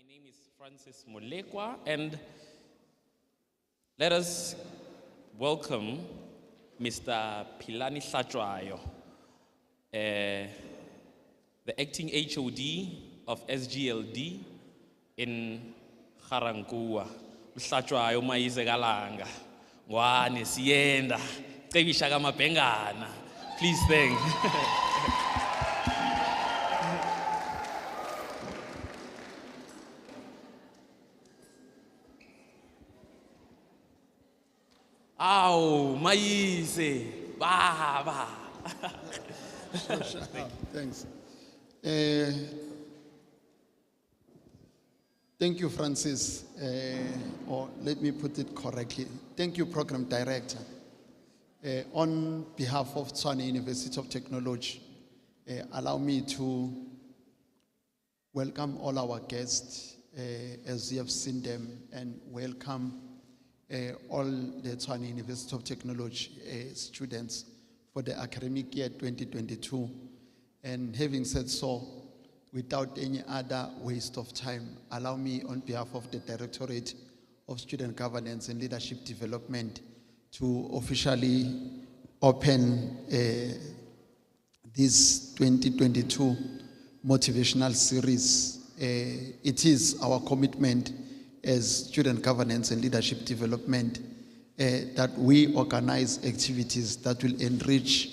My name is Francis Mulekwa, and let us welcome Mr. Philani Hlatshwayo, the acting HOD of SGLD in Garankuwa. Hlatshwayo maize kalanga, ngwane siyenda, cebisha kamabhengana. Please thank. Aw, maize, baba. Sure. Thanks. Thank you, Francis. Or let me put it correctly. Thank you, Program Director. On behalf of Tshwane University of Technology, allow me to welcome all our guests as you have seen them, and welcome all the Tshwane University of Technology students for the academic year 2022. And having said so, without any other waste of time, allow me on behalf of the Directorate of Student Governance and Leadership Development to officially open this 2022 motivational series. It is our commitment as Student Governance and Leadership Development that we organize activities that will enrich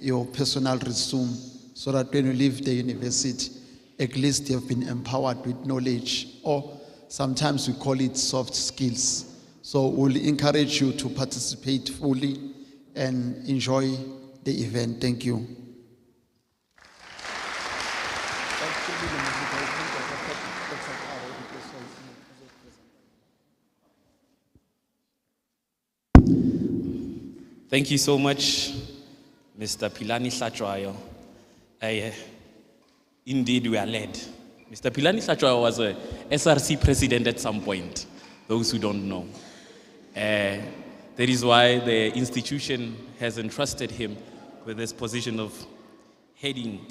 your personal resume, so that when you leave the university, at least you have been empowered with knowledge, or sometimes we call it soft skills. So we'll encourage you to participate fully and enjoy the event. Thank you. Thank you so much, Mr. Philani Hlatshwayo. Indeed, we are led. Mr. Philani Hlatshwayo was a SRC president at some point, those who don't know. That is why the institution has entrusted him with this position of heading.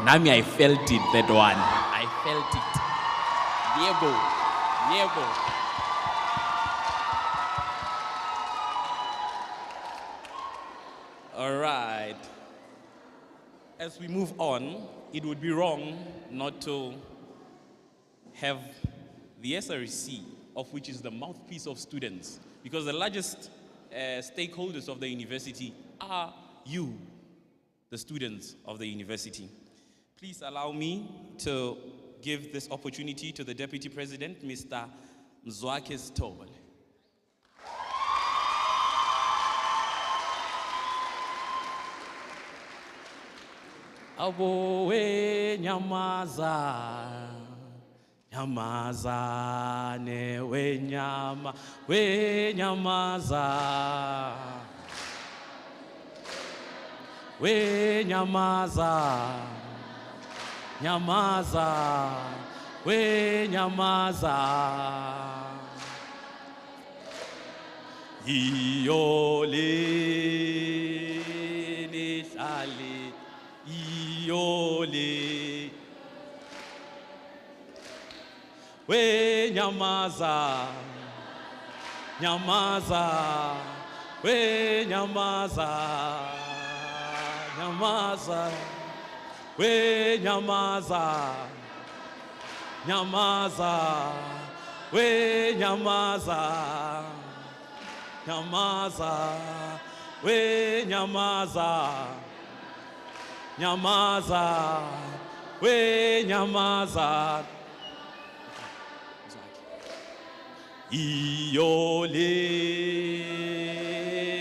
Nami, I felt it, that one. I felt it. Yebo. All right. As we move on, it would be wrong not to have the SRC, of which is the mouthpiece of students, because the largest stakeholders of the university are you, the students of the university. Please allow me to give this opportunity to the Deputy President, Mr. Mzwakhe Tobel. Abo we nyamaza, nyamazane we nyamaza. We nyamaza, nyamaza, we nyamaza. Iyole nihlale, iyole. We nyamaza, nyamaza, we nyamaza. Nyamaza, we nyamaza, nyamaza, we nyamaza, nyamaza, we nyamaza, nyamaza, we nyamaza. Iyole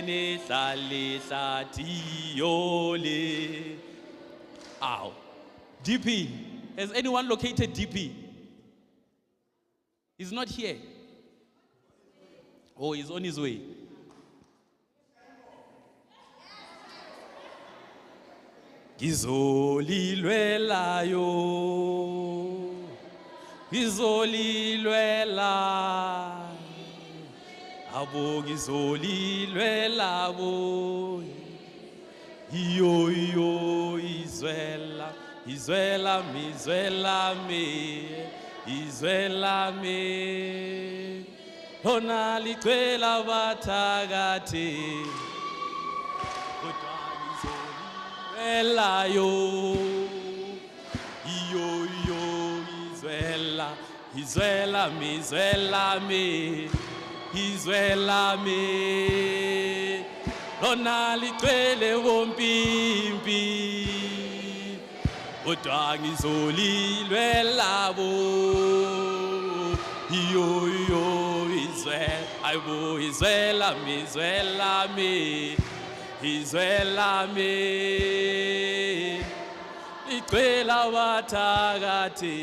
nihlale hlathi iyole. Ow. DP. Has anyone located DP? He's not here. Oh, he's on his way. Ngizolilwelayo ngizolilwela abo ngizolilwela abo iyo izwela izwela mi lona licwela bathakathi kodwa ngizolilwela yo iyo izwela mi lona licwele wompimpi kodwa ngizolilwela bo iyo izwela mi licwela bathakathi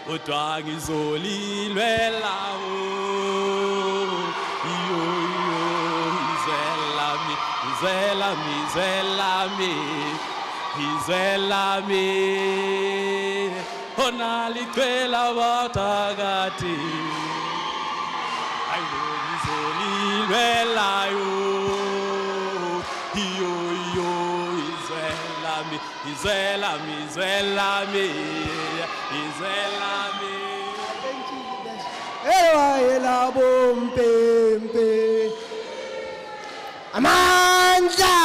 kodwa ngizolilwela bo iyo izwela mi ona licwela bathakathi ayo ngizolilwela yo iyo izwela mi Ewayela bompempe amandla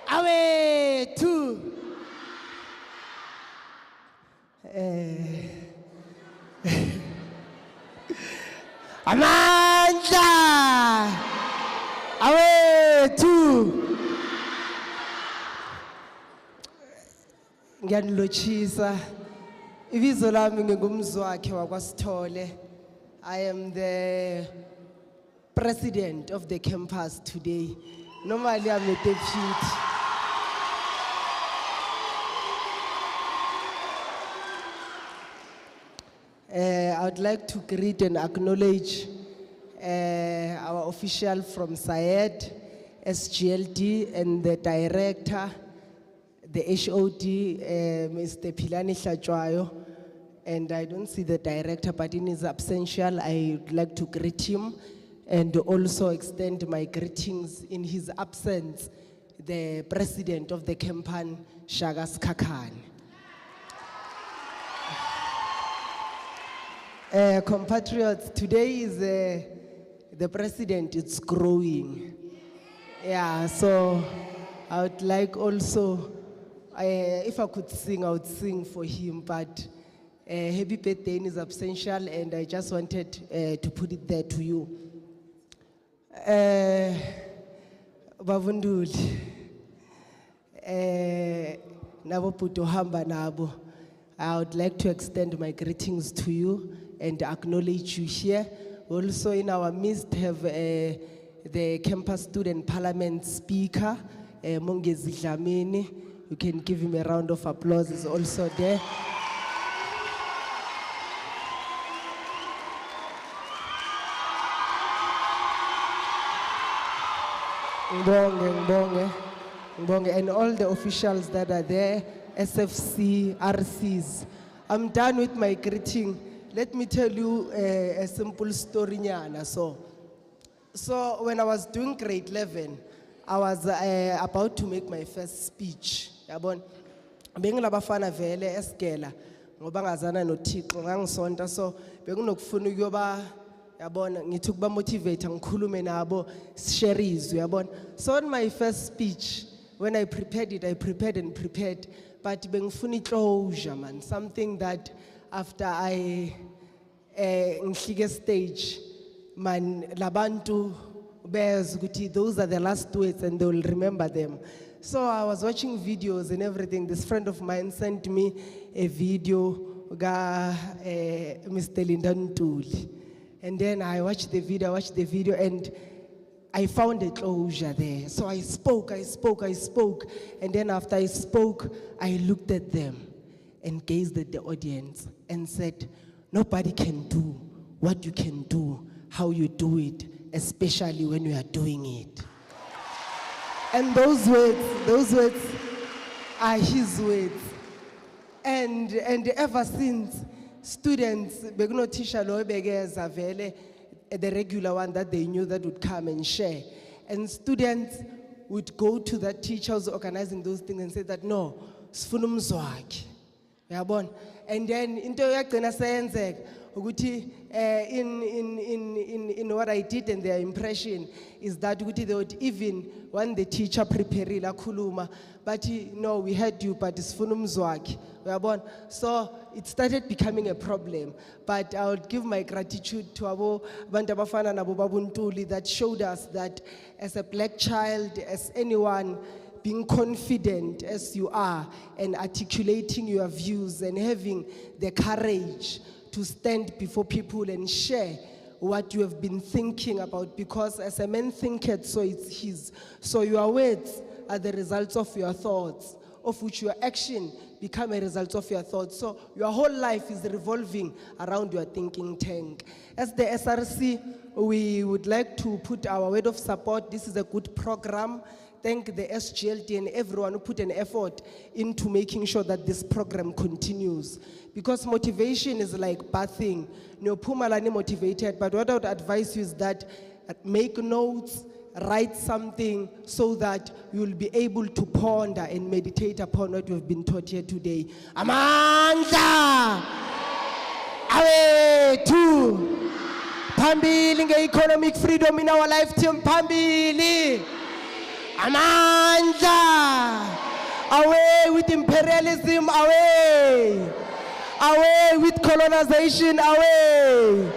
awethu amandla awethu ngiyanilotshisa ibizo lami ngingumzwakhe wakwaSithole. I am the president of the campus today. Normally I'm a deputy. I would like to greet and acknowledge our official from SAED, SGLD, and the director, the HOD, Mr. Pilani Hlajwayo. And I don't see the director, but in his absential, I would like to greet him and also extend my greetings in his absence, the president of the campaign, Shagas Kakan. Compatriots, today is the president is growing. Yeah, so I would like also, if I could sing, I would sing for him, but happy birthday in his absential, and I just wanted to put it there to you. Bavunduli, nabo puto hamba nabo. I would like to extend my greetings to you and acknowledge you here. Also in our midst have the campus student parliament speaker, Mongezi Dlamini. You can give him a round of applause, is also there. Mbonge, and all the officials that are there, SFC, RCs. I'm done with my greeting. Let me tell you a simple story. So when I was doing grade 11, I was about to make my first speech. Bengilabafana vele eskela ngoba ngazana noThixo ngangisonta, so bekunokufuna ukuyoba yabona ngithi kuba motivate ngikhulume nabo share izwi yabona. So on my first speech, when I prepared it, I prepared, but bengifuna closure, man, something that after I ngihlike stage, man, labantu bears ukuthi those are the last words and they will remember them. So I was watching videos and everything. This friend of mine sent me a video ga Mr. Linda Ntuli. And then I watched the video, and I found a closure there. So I spoke. And then after I spoke, I looked at them and gazed at the audience and said, nobody can do what you can do, how you do it, especially when you are doing it. And those words, are his words. And ever since, students, bekuno teacher lo begeza vele, the regular one that they knew that would come and share. And students would go to that teacher who's organizing those things and say that, no, sifuna umzwakhe. Uyabona? And then into yagcina seyenzeka ukuthi in what I did and their impression is that ukuthi they would even when the teacher prepared akhuluma but no, we heard you but sifuna umzwakhe. Uyabona? So it started becoming a problem, but I would give my gratitude to abantu abafana nabo babuntuli that showed us that as a black child, as anyone, being confident as you are and articulating your views and having the courage to stand before people and share what you have been thinking about, because as a man thinketh, so it's his. So your words are the results of your thoughts, of which your action become a result of your thoughts. So your whole life is revolving around your thinking tank. As the SRC, we would like to put our word of support. This is a good program. Thank the SGLD and everyone who put an effort into making sure that this program continues. Because motivation is like bathing. No pumalani motivated, but what I would advise you is that make notes, write something so that you will be able to ponder and meditate upon what you have been taught here today. Amandla! Awethu! Phambili nge-economic freedom in our lifetime, phambili! Amandla! Away with imperialism, away! Away with colonization, away!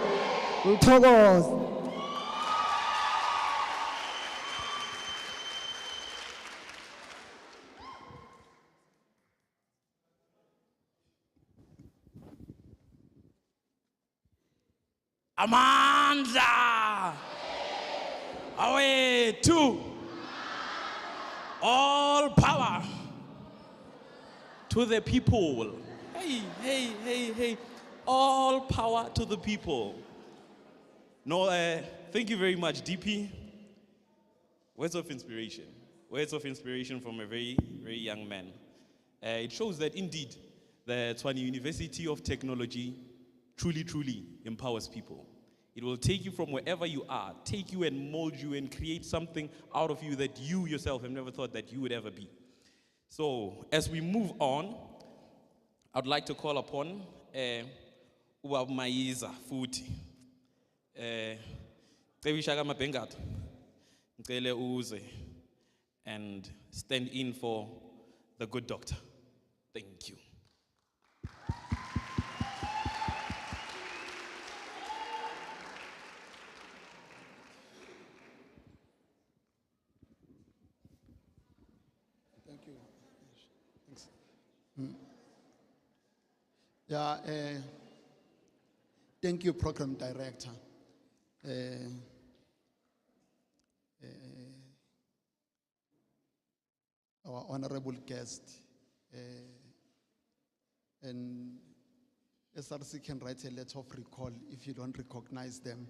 Ngithokoza. Amandla! Away to all power to the people. Hey, hey, hey, hey. All power to the people. No, thank you very much, DP. Words of inspiration. Words of inspiration from a very, very young man. It shows that indeed, the Tshwane University of Technology truly, truly empowers people. It will take you from wherever you are, take you and mold you and create something out of you that you yourself have never thought that you would ever be. So, as we move on, I'd like to call upon Maiza Futi. And stand in for the good doctor. Thank you. Thank you. Thanks. Yeah, thank you, Program Director. Our honorable guest, and SRC can write a letter of recall if you don't recognize them.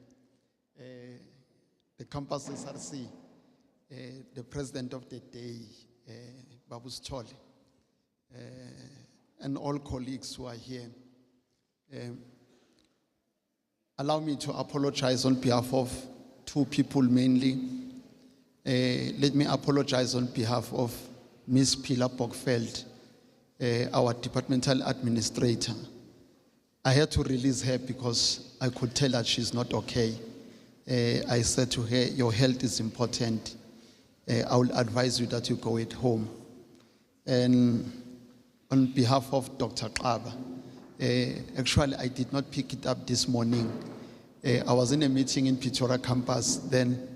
The campus SRC, the president of the day, Babu Stoli, and all colleagues who are here. Allow me to apologize on behalf of two people mainly. Let me apologize on behalf of Ms. Pilar Bokveld, our departmental administrator. I had to release her because I could tell that she's not okay. I said to her, your health is important. I will advise you that you go at home. And on behalf of Dr. Qaba, actually I did not pick it up this morning. I was in a meeting in Pretoria campus. Then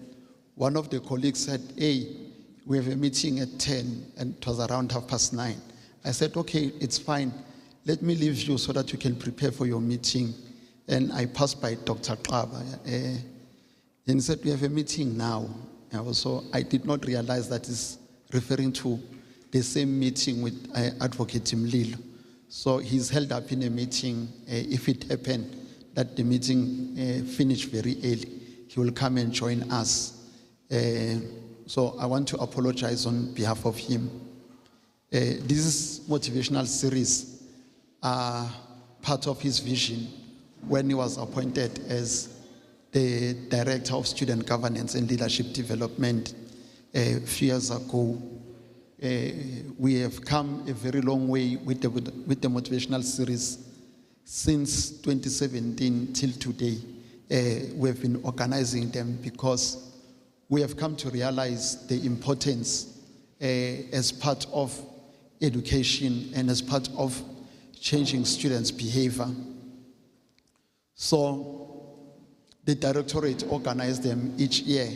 one of the colleagues said, hey, we have a meeting at 10, and it was around 9:30. I said, okay, it's fine. Let me leave you so that you can prepare for your meeting. And I passed by Dr. Qaba. And he said, we have a meeting now. So I did not realize that is referring to the same meeting with Advocate Mlilo. So he's held up in a meeting. If it happened that the meeting finished very early, he will come and join us. So I want to apologize on behalf of him. This motivational series are part of his vision when he was appointed as the Director of Student Governance and Leadership Development a few years ago. We have come a very long way with the motivational series since 2017 till today. We have been organizing them because we have come to realize the importance as part of education and as part of changing students' behavior. So the directorate organized them each year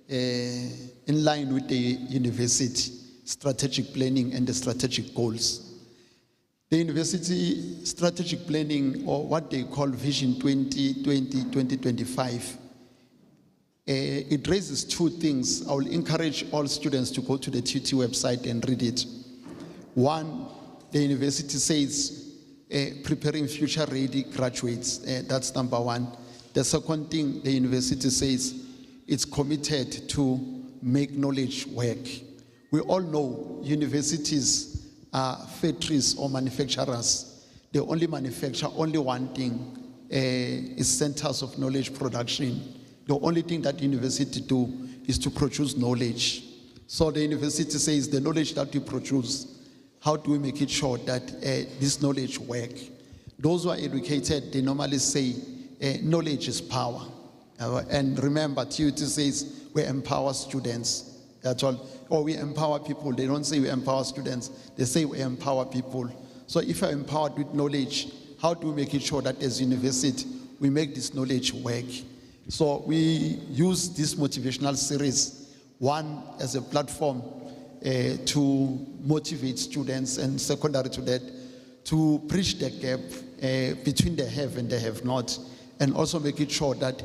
in line with the university strategic planning and the strategic goals. The university strategic planning, or what they call Vision 2020-2025, it raises two things. I will encourage all students to go to the TUT website and read it. One, the university says preparing future-ready graduates. That's number one. The second thing, the university says it's committed to make knowledge work. We all know universities are factories or manufacturers. They only manufacture only one thing, is centers of knowledge production. The only thing that university do is to produce knowledge. So the university says the knowledge that we produce, how do we make it sure that this knowledge work? Those who are educated, they normally say knowledge is power. And remember, TUT says we empower students. That's all. Or we empower people. They don't say we empower students. They say we empower people. So if you're empowered with knowledge, how do we make it sure that as university, we make this knowledge work? So we use this motivational series, one as a platform to motivate students, and secondary to that, to bridge the gap between the have and the have not, and also make it sure that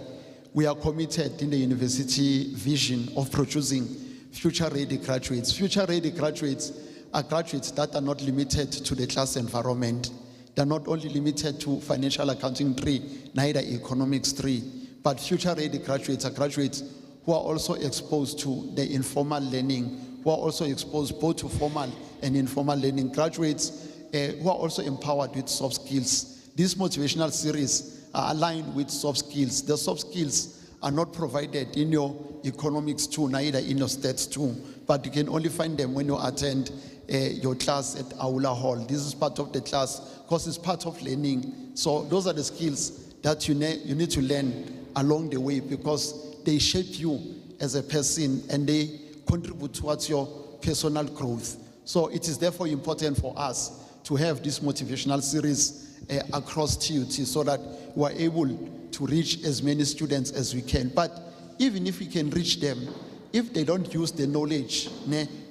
we are committed in the university vision of producing future-ready graduates. Future-ready graduates are graduates that are not limited to the class environment. They're not only limited to financial accounting 3, neither economics 3, but future-ready graduates are graduates who are also exposed to the informal learning, who are also exposed both to formal and informal learning, graduates who are also empowered with soft skills. This motivational series are aligned with soft skills. The soft skills are not provided in your economics 2, neither in your stats 2, but you can only find them when you attend your class at Aula Hall. This is part of the class because it's part of learning. So those are the skills that you need to learn along the way because they shape you as a person and they contribute towards your personal growth. So it is therefore important for us to have this motivational series across TUT so that we are able to reach as many students as we can. But even if we can reach them, if they don't use the knowledge,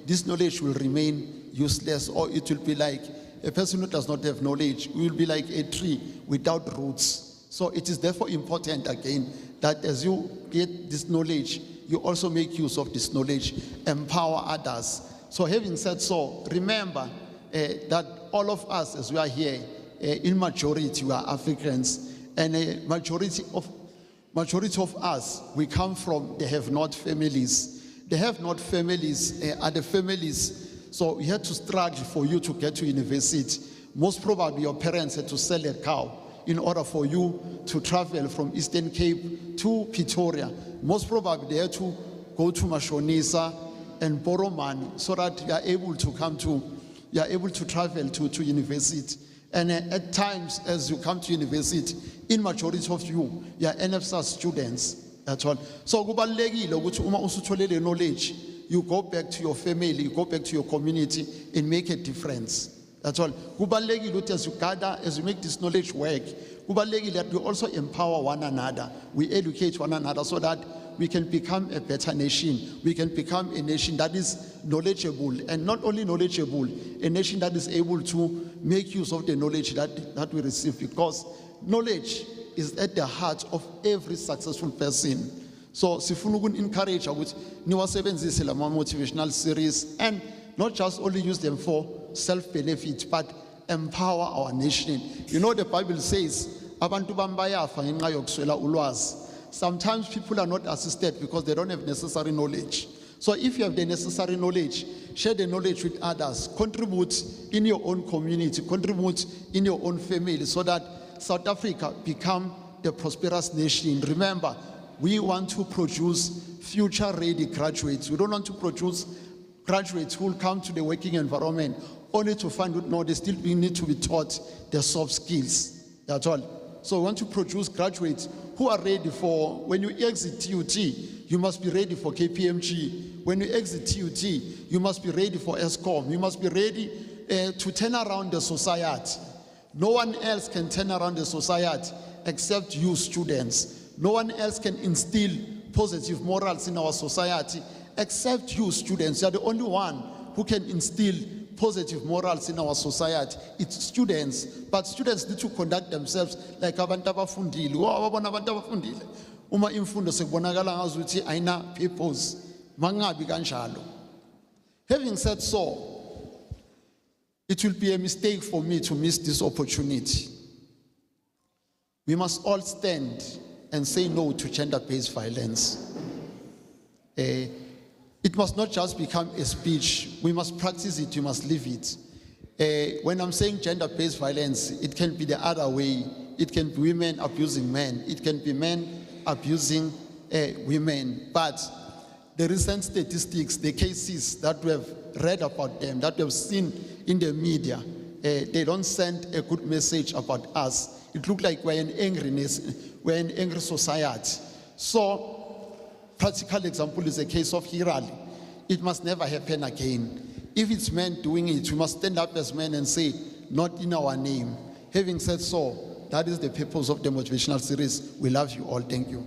this knowledge will remain useless, or it will be like a person who does not have knowledge will be like a tree without roots. So it is therefore important again that as you get this knowledge, you also make use of this knowledge, empower others. So having said so, remember that all of us as we are here, in majority we are Africans, and a majority of us, we come from the have-not families. The have-not families are the families, so you had to struggle for you to get to university. Most probably your parents had to sell a cow in order for you to travel from Eastern Cape to Pretoria. Most probably they had to go to Mashonisa and borrow money so that you are able to travel to university. And at times, as you come to university, in majority of you are NFSA students. That's all. So, knowledge, you go back to your family, you go back to your community, and make a difference. That's all. As you gather, as you make this knowledge work, that we also empower one another, we educate one another, so that we can become a better nation. We can become a nation that is knowledgeable, and not only knowledgeable, a nation that is able to make use of the knowledge that we receive, because knowledge is at the heart of every successful person. So sifuna encourage ukuthi niwasebenzise la motivational series, and not just only use them for self-benefit, but empower our nation. You know, the Bible says abantu bayafa ngenxa yokuswela ulwazi. Sometimes people are not assisted because they don't have necessary knowledge. So if you have the necessary knowledge, share the knowledge with others, contribute in your own community, contribute in your own family so that South Africa become the prosperous nation. Remember, we want to produce future-ready graduates. We don't want to produce graduates who will come to the working environment only to find out, no, they still need to be taught the soft skills. That's all. So we want to produce graduates who are ready for, when you exit TUT, you must be ready for KPMG. When you exit TUT, you must be ready for ESCOM. You must be ready to turn around the society. No one else can turn around the society except you students. No one else can instill positive morals in our society except you students. You are the only one who can instill positive morals in our society. It's students, but students need to conduct themselves like abantu abafundile. Wabona abantu abafundile. Uma imfundo sekubonakala ngazuthi ayina purpose. Mangabi kanjalo. Having said so, it will be a mistake for me to miss this opportunity. We must all stand and say no to gender-based violence. It must not just become a speech. We must practice it, we must live it. When I'm saying gender-based violence, it can be the other way. It can be women abusing men. It can be men abusing women. But the recent statistics, the cases that we have read about them, that we have seen in the media, they don't send a good message about us. It looks like we're an angry society. So, practical example is the case of Hirali. It must never happen again. If it's men doing it, we must stand up as men and say, not in our name. Having said so, that is the purpose of the motivational series. We love you all. Thank you.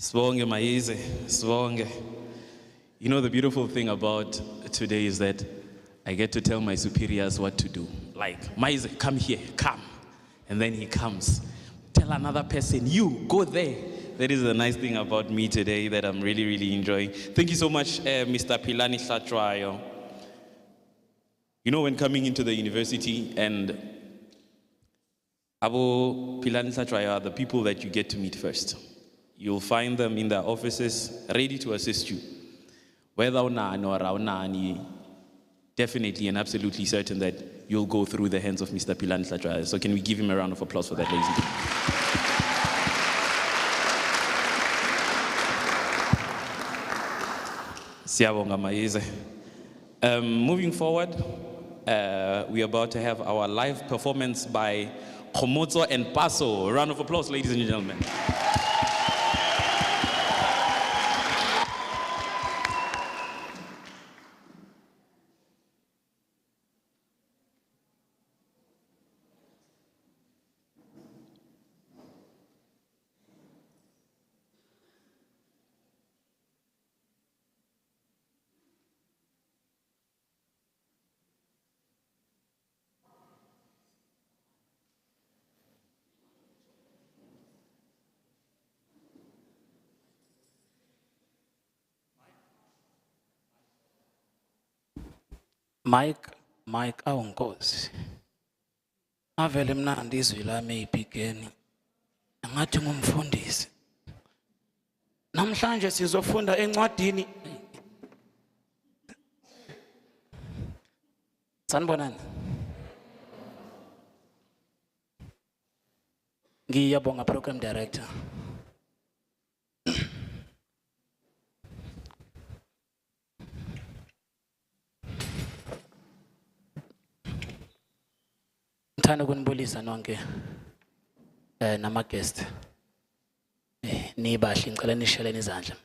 Sibonge Maize, Sibonge. You know, the beautiful thing about today is that I get to tell my superiors what to do. Like, Maize, come here, come. And then he comes. Tell another person, you, go there. That is the nice thing about me today that I'm really, really enjoying. Thank you so much, Mr. Pilani Satrayo. You know, when coming into the university, and Abo Pilani Satrayo are the people that you get to meet first. You'll find them in their offices, ready to assist you. Whether unani or unani, definitely and absolutely certain that you'll go through the hands of Mr. Pilani Satrayo. So can we give him a round of applause for that, ladies and gentlemen? Siyabonga Maize. Moving forward, we're about to have our live performance by Khomotso and Paso. A round of applause, ladies and gentlemen. Mike awunkosi. Avele mnandi izwi lami eyiphikeni. Angathi ngumfundisi. Namhlanje sizofunda encwadini. Sanibonani. Ngiyabonga program director. Ngithanda ukunibulisa nonke nama guest. Nibahle ngicela nisheleni izandla.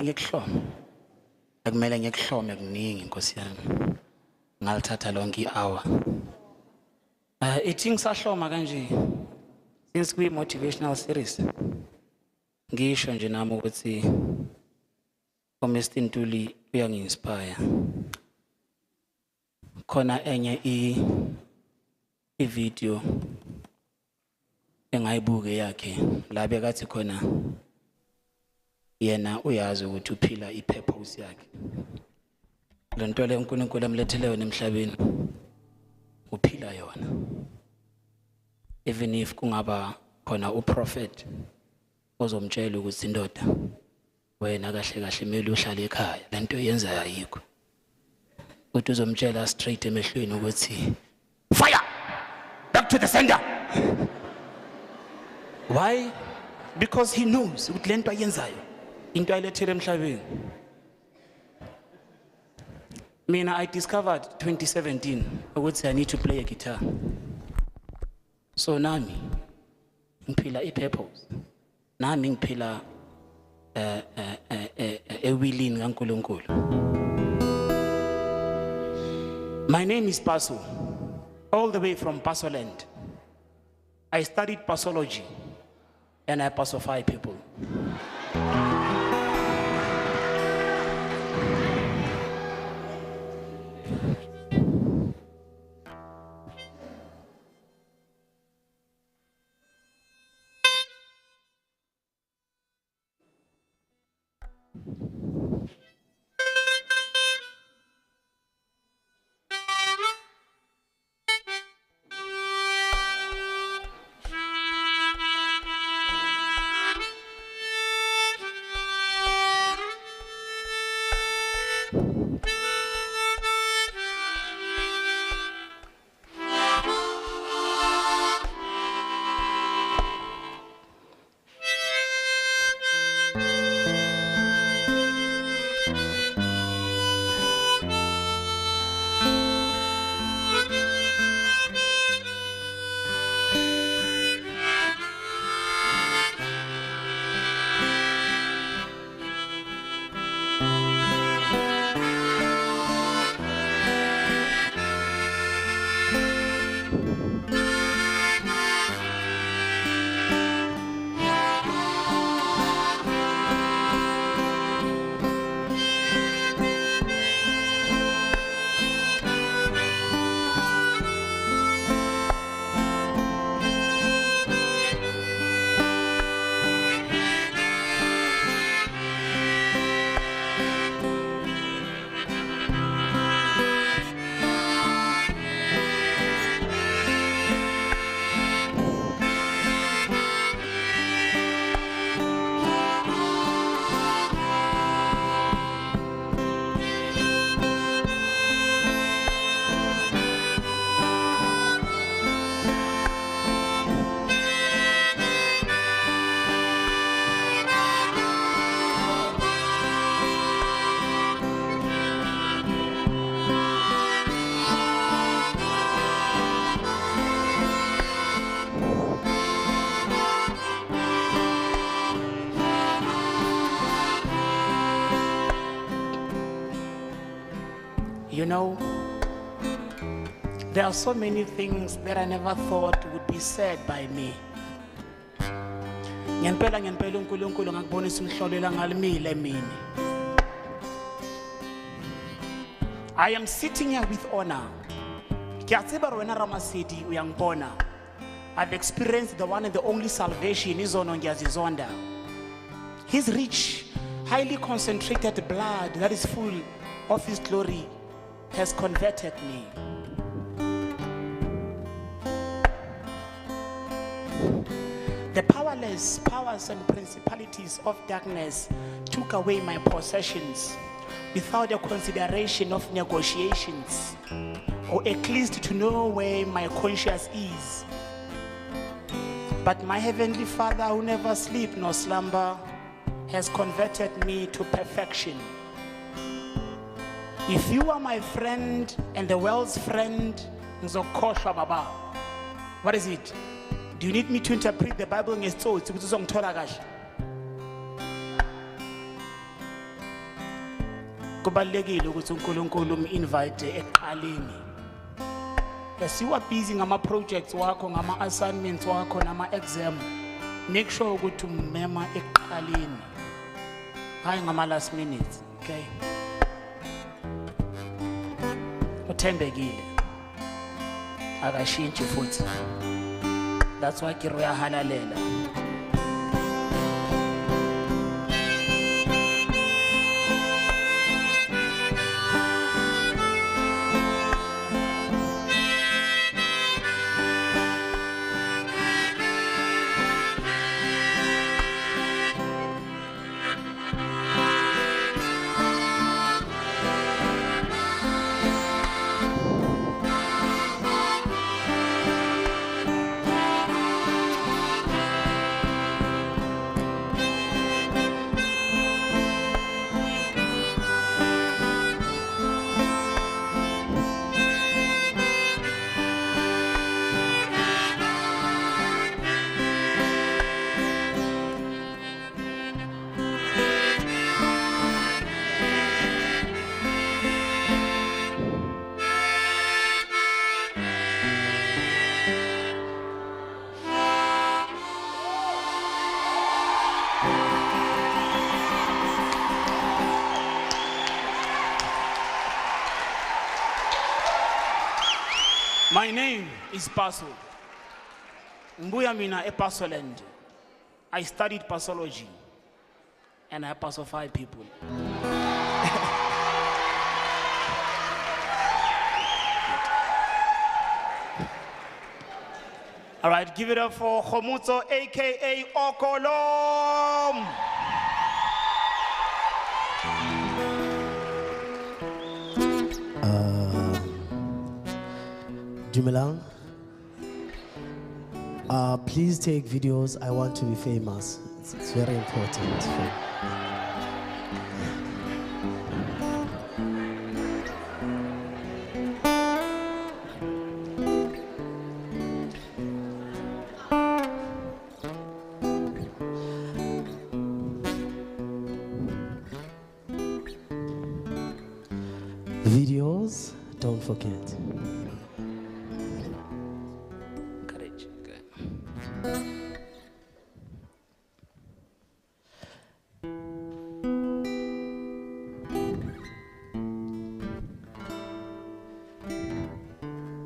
Ngikuhlome. Akumele ngikuhlome kuningi Nkosi yami. ngalithatha lonke i-hour. Ithi ngisahloma kanje since kwi-motivational series ngisho nje nami ukuthi uMr Ntuli uyangi-inspire. Khona enye i-video engayibuke yakhe la bekathi khona yena uyazi ukuthi uphila i-purpose yakhe. Le nto le uNkulunkulu amlethele yona emhlabeni uphila yona. Even if kungaba khona uprofet ozomtshela ukuthi indoda wena kahle kahle kumele uhlale ekhaya, le nto yenzayo ayikho. Uthi uzomtshela straight emehlweni ukuthi fire back to the sender. Why? Because he knows ukuthi le nto ayenzayo into ayilethele emhlabeni. Mina I discovered 2017 ukuthi I need to play a guitar. So nami ngiphila i-purpose. Nami ngiphila ewilini kaNkulunkulu. My name is Paso, all the way from Pasoland. I studied Pasology and I pacify people. You know, there are so many things that I never thought would be said by me. Ngempela uNkulunkulu ngakubonisa umhlolela ngalimile mina. I am sitting here with honor. Kiyatsiba wena Ramasedi uyangibona. I've experienced the one and the only salvation izono ngiyazizonda. His rich, highly concentrated blood that is full of his glory has converted me. The powerless powers and principalities of darkness took away my possessions without a consideration of negotiations or at least to know where my conscience is. But my heavenly Father, who never sleep nor slumber, has converted me to perfection. If you are my friend and the world's friend, ngizokhohlwa baba. What is it? Do you need me to interpret the Bible ngesitsotsi ukuthi uzongithola kahle? kubalekile ukuthi uNkulunkulu uminvite eqaleni. Yasiwa busy ngama projects wakho, ngama assignments wakho nama exam. Make sure ukuthi umema eqaleni. Hayi ngama last minutes, okay? Uthembekile. Akashintshi futhi. That's why kiro yahalalela. My name is Paso. Mbuya mina ePasoland. I studied pathology and I pacify people. All right, give it up for Khomutso, aka Okolom. Dumelang. Please take videos. I want to be famous. It's very important. Videos, don't forget. Courage, good.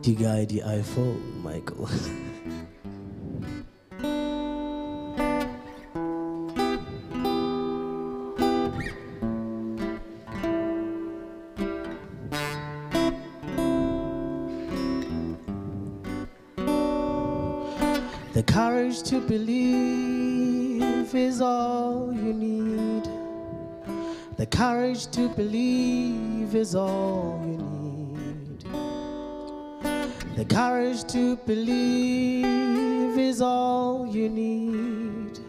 Die guy, the iPhone, Michael. The courage to believe is all you need. The courage to believe is all you need. The courage to believe is all you need.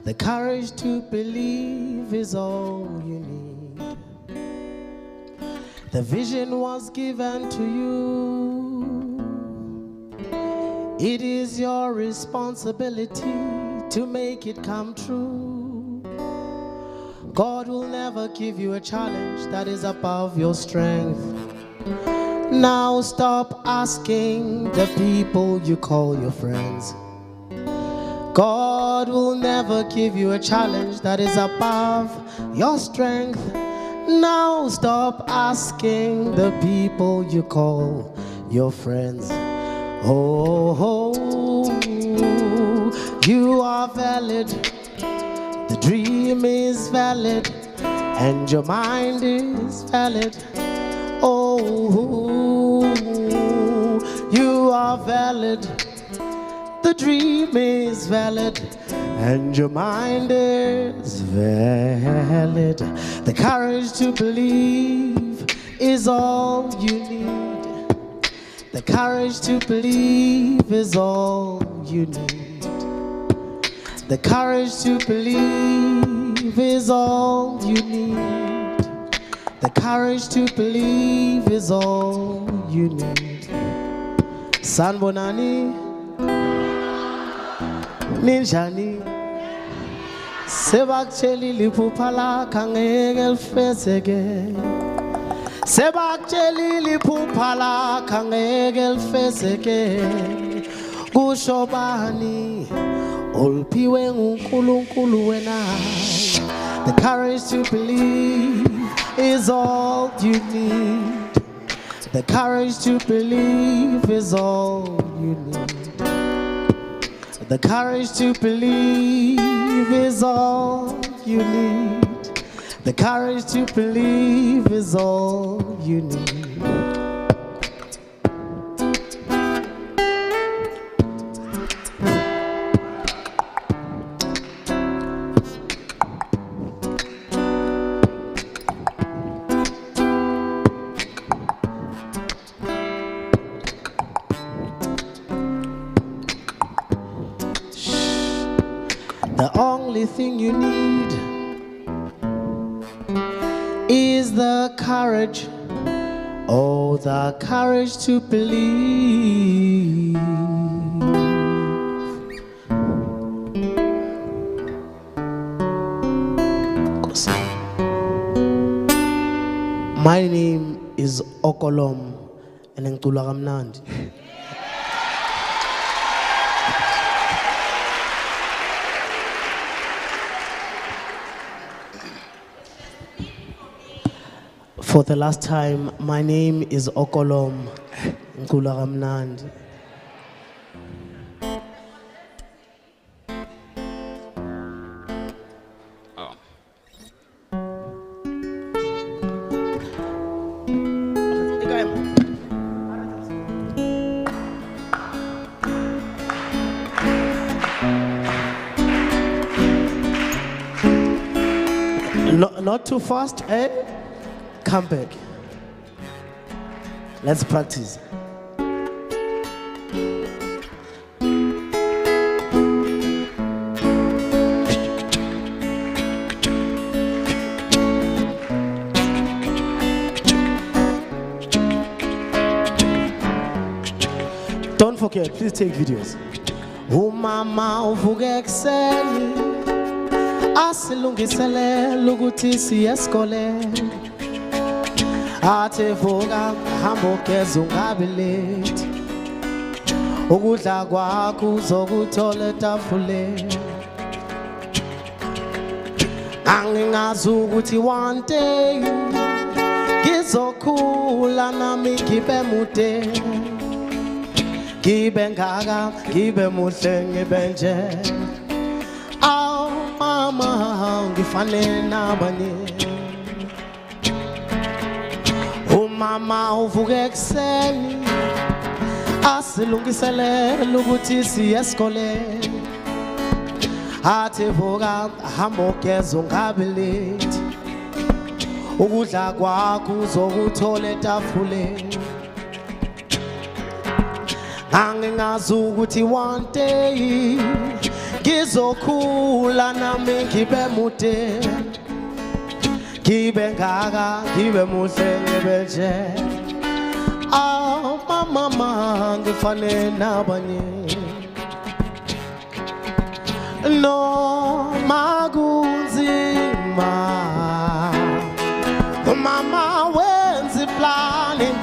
The courage to believe is all you need. The vision was given to you. It is your responsibility to make it come true. God will never give you a challenge that is above your strength. Now stop asking the people you call your friends. God will never give you a challenge that is above your strength. Now stop asking the people you call your friends. Oh, you are valid. The dream is valid, and your mind is valid. Oh, you are valid. The dream is valid, and your mind is valid. The courage to believe is all you need. The courage to believe is all you need. The courage to believe is all you need. The courage to believe is all you need. Sanbonani, Ninjani, Sebakutshela iphupha lakho angeke lifezeke. Sebakutshela iphupha lakho angeke lifezeke. Kusho bani oluphiwe nguNkulunkulu wena. The courage to believe is all you need. The courage to believe is all you need. The courage to believe is all you need. The courage to believe is all you need. The only thing you need is the courage, oh, the courage to believe. My name is Okolom, and ngicula kamnandi. For the last time, my name is Okolom, ngicula kamnandi. Oh. Not too fast, eh? Come back. Let's practice. Don't forget, please take videos. Umama uvuke ekuseni asilungiselele ukuthi siye esikoleni. Athe vuka hamba ugeza ungabi late. Ukudla kwakho uzokuthola etafuleni. Angingazi ukuthi one day ngizokhula nami ngibe mude. Ngibe ngaka, ngibe muhle ngibe nje. Aw mama ngifane nabanye. Umama uvuke ekuseni asilungiselele ukuthi siye esikoleni. Athe vuka hamba ugeza ungabi late. Ukudla kwakho uzokuthola etafuleni. Angingazi ukuthi one day ngizokhula nami ngibe mude. Ngibe ngaka, ngibe muhle ngibe nje. Ah mama ngifane nabanye. Noma kunzima, mama wenza planning.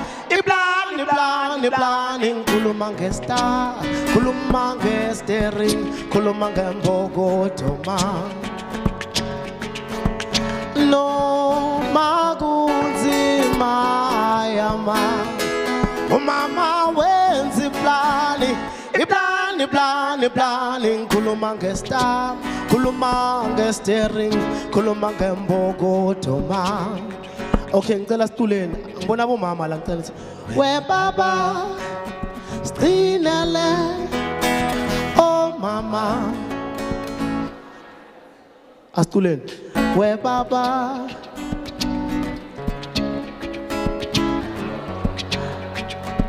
Planning, khuluma ngestar, khuluma ngesteering, khuluma ngembokodo ma. Noma kunzima yama, umama wenza planning, khuluma ngestar, khuluma ngesteering, khuluma ngembokodo ma. Okay, ngicela situleni. Ngibona bomama la ngicela ukuthi we baba stinele oh mama asituleni we baba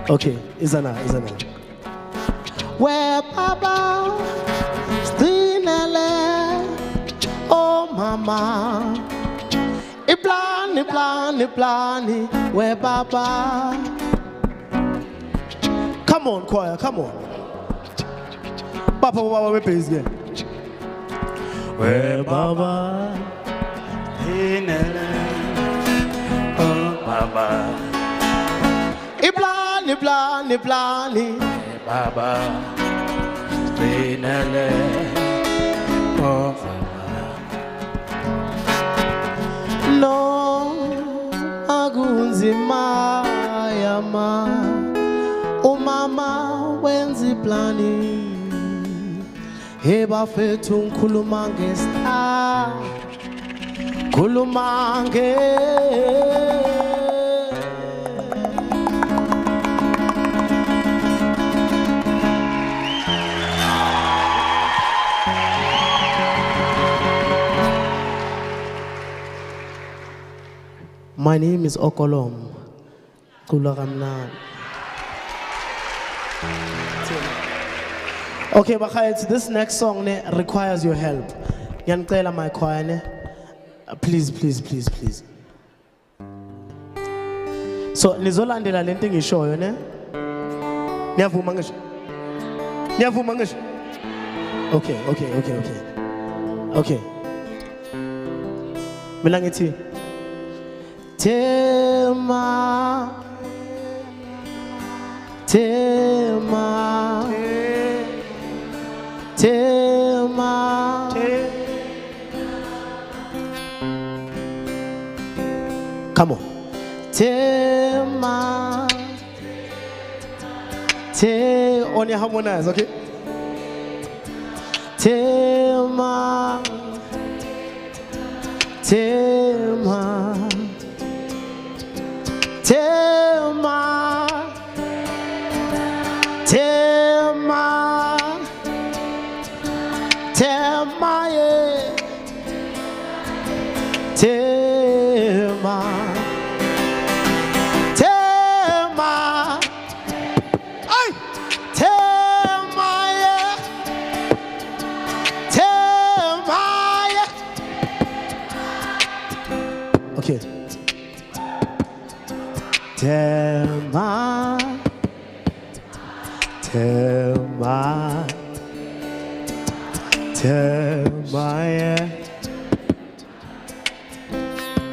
okay izana we baba stinele oh mama Iplani, we baba. Come on, choir, come on. Papa, we please again. where Baba. Oh, Baba. Iblani, blani, blani. Baba. Oh, No, akunzima yama. Umama wenzi plani. Heba fethu ngikhuluma ngestar. Khuluma My name is Okolom. Kulakamnan. Okay, Bakayet, this next song requires your help. Yancela my choir. Please. So, nizolandela lento ngishoyo ne? Niyavuma ngisho? Niyavuma ngisho? Okay. Mina ngithi Tema Come on. Tema on your harmonize, okay? Tema Okay. Tema, yeah.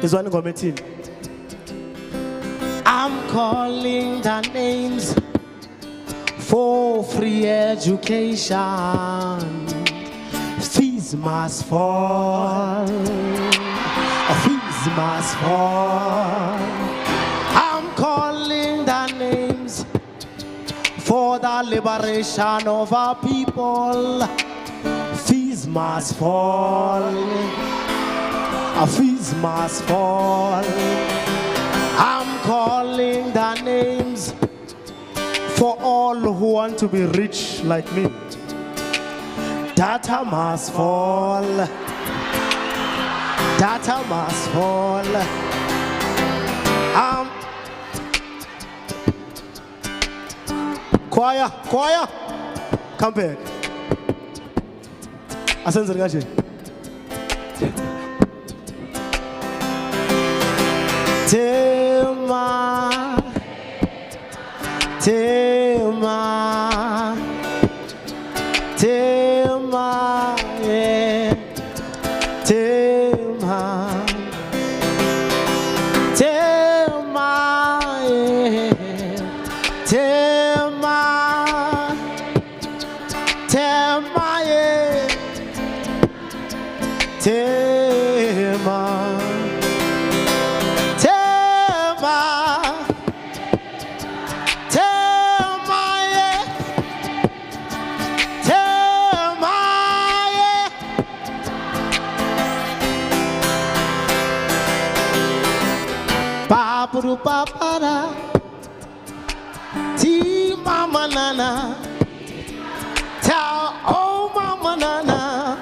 Is one committee. I'm calling the names for free education. Fees must fall. Fees must fall. I'm calling the names for the liberation of our people. Fees must fall. Fees must fall. I'm calling the names for all who want to be rich like me. Data must fall. Data must fall. Choir, come back. Asenze ngaje. Tema, yeah. Tema, yeah. Tema, yeah. Tema, Papara, Ti Mama Nana, Tell Oh Mama Nana.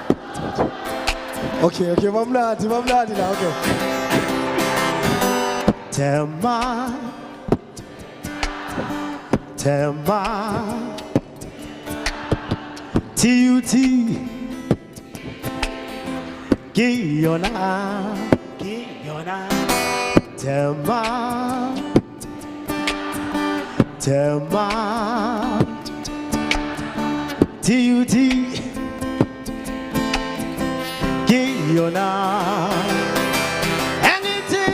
Okay, Mama now, okay. Tema, TUT, Guyana. Tema, TUT, yona engithi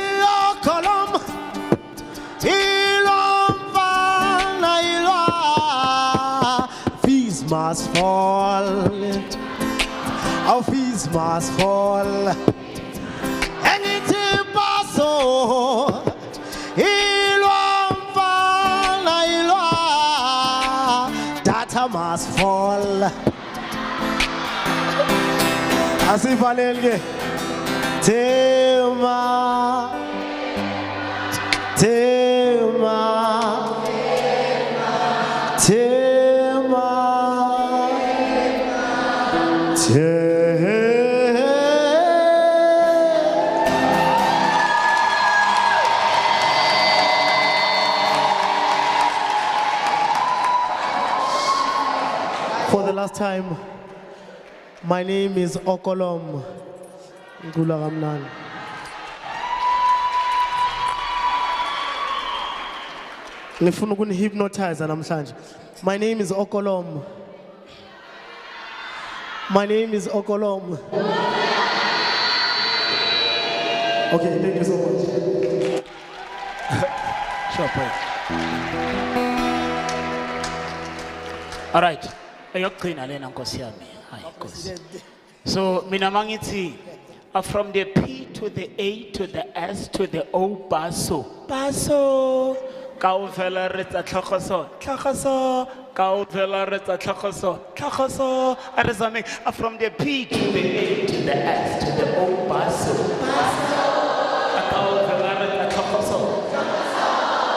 okolom ilomfana ilwa fees must fall our fees must fall engithi paso ilomfana ilwa data must fall asivalelke tema tema tema For the last time, my name is Okolom Ngula Ramnan. Ngifuna ukunihypnotize namhlanje. My name is Okolom. My name is Okolom. Okay, thank you so much. Sure, pray. All right. Ayokugcina lena Nkosi yami. Hayi Nkosi. So mina mangithi from the P to the A to the S to the O baso. Baso. Kaofela re tsa tlhogoso. Tlhogoso. Kaofela re tsa tlhogoso. Tlhogoso. Are zame from the P to the A to the S to the O baso. Baso. Kaofela re tsa tlhogoso.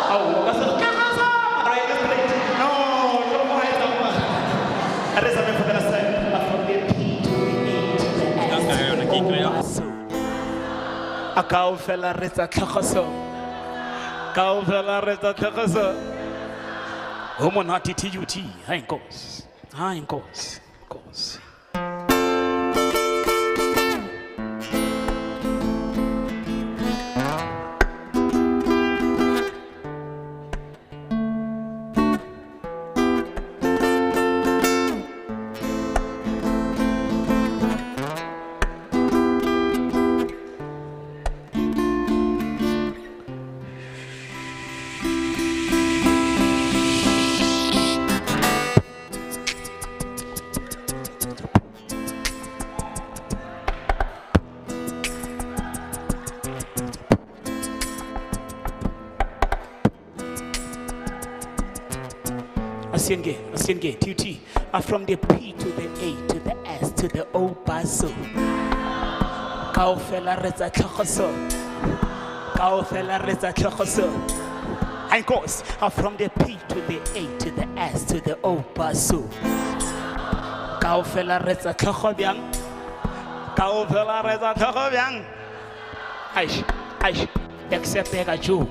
Oh, baso. Tlhogoso. Right, straight. No, don't worry. Are zame for the last time from the P to the A to the S to the O baso. Kaofela re tsa tlhogoso. Kaofela re tsa tlhogoso. Homonati TUT. Hayi Nkosi. Hayi Nkosi. Nkosi. Asienge, TUT. From the P to the A to the S to the O baso. Kaofela re tsa tlhogoso. Kaofela re tsa tlhogoso. Hayi Nkosi. From the P to the A to the S to the O baso. Kaofela re tsa tlhogo byang. Kaofela re tsa tlhogo byang. Aish. Except Joe.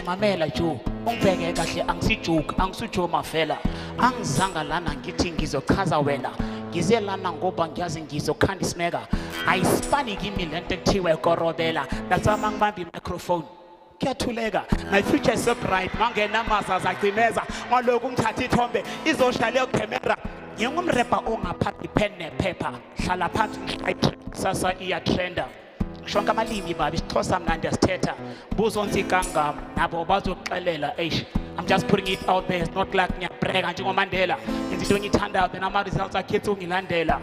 Mamela Joe. Ungibheke kahle angisijoke angisujo mafela angizanga lana ngithi ngizochaza wena ngize lana ngoba ngiyazi ngizokhanda isimeka ayisipani kimi lento ekuthiwe korobela nasama ngibamba imicrophone kuyathuleka my future is so bright mangena masa zacimeza ngaloku ngithatha ithombe izosha leyo camera ngingumrapper ongaphathi pen nephepha hlala phansi sasa iya trender shonke amalimi babi isixhosa mnandi asithetha buzonzi kangam nabo bazoxelela I'm just putting it out there. It's not like ngiyabreka njengomandela into engiyithandayo then ama results akhethe ungilandela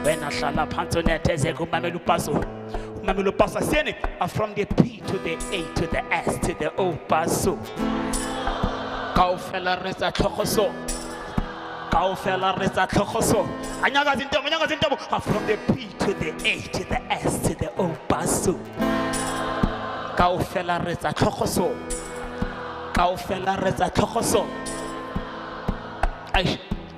wena hlala phansi unethezeke umamela upaso siyene from the P to the A to the S to the O baso kaofela re tsa tlhogoso anyakazi intombo from the P to the A to the S to the O baso kaofela re tsa tlhogoso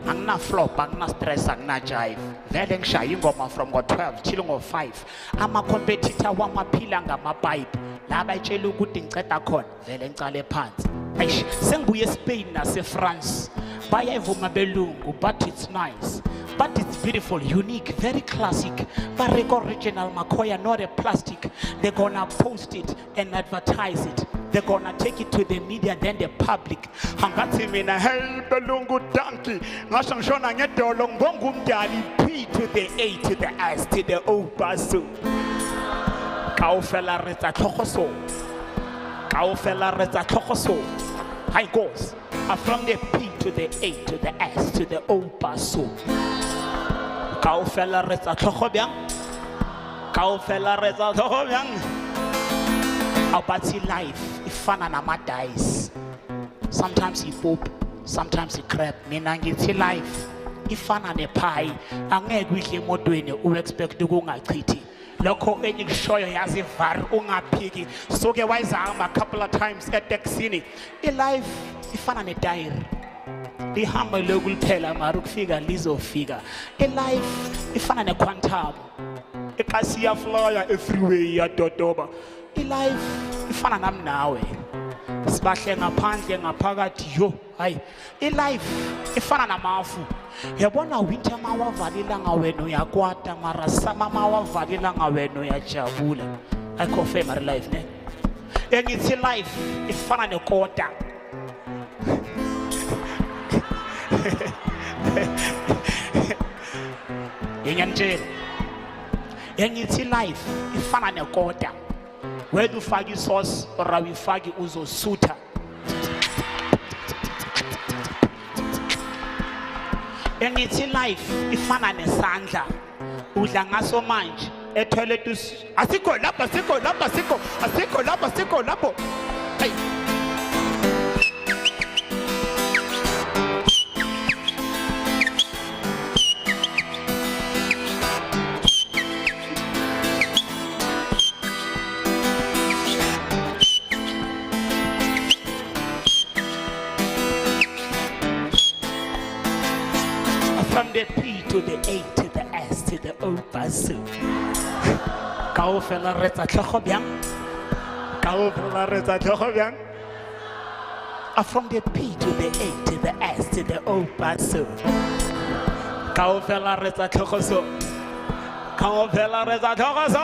angina flop angina stress angina jive vele ngishaya ingoma from ngo-12 till ngo-5 ama-competitor wamaphila ngamapipe la bayitshela ukuthi ngiceda khona vele ngicale phansi sengibuye eSpain nase-France bayayivuma belungu but it's nice but it's beautiful, unique, very classic. Bariko original Makoya, not a plastic. They're gonna post it and advertise it. They're gonna take it to the media, then the public. Hangati mina hey belungu donkey. Ngashang shona ngedolo ngongu mdali P to the A to the S to the O basu. Kaofela re tsa tlhogo so. Kaofela re tsa tlhogo so. Hi goes. From the P to the A to the S to the O paso. Kaofela re tsa tlhogo byang. Kaofela re tsa tlhogo byang. About life, ifana nama dice. Sometimes he poop, sometimes he crap. Mina ngithi life, ifana ne pie. Angeke udle emotweni u expect ukungachithi. Lokho engikushoyo yazi var ungaphiki. Soke wayizama a couple of times eTexini. Life ifana ne diary. Lihamba lokuliphela mara ukufika lizofika. Life ifana ne quantum. Ekasi ya flyer everywhere ya dodoba. Life ifana nami nawe. Sibahle ngaphandle ngaphakathi yo. Hayi. Life ifana namafu. Yabona winter mawavalila ngawena uyakwata mara sama mawavalila ngawena uyajabula. I confirm my life ne. Engithi life ifana nekota. Yenyanjela. Engithi life ifana nekota. Whether you fagi sauce or we fagi uzo suta. Engithi life ifana nesandla. Udla ngaso manje etoilet asikho lapha asikho lapha asikho asikho lapha asikho lapho. Hey. From the P to the A to the S to the O paso. Kaofela re tsa tlhogo byang. Kaofela re tsa tlhogo byang. From the P to the A to the S to the O paso. Kaofela re tsa tlhogo so. Kaofela re tsa tlhogo so.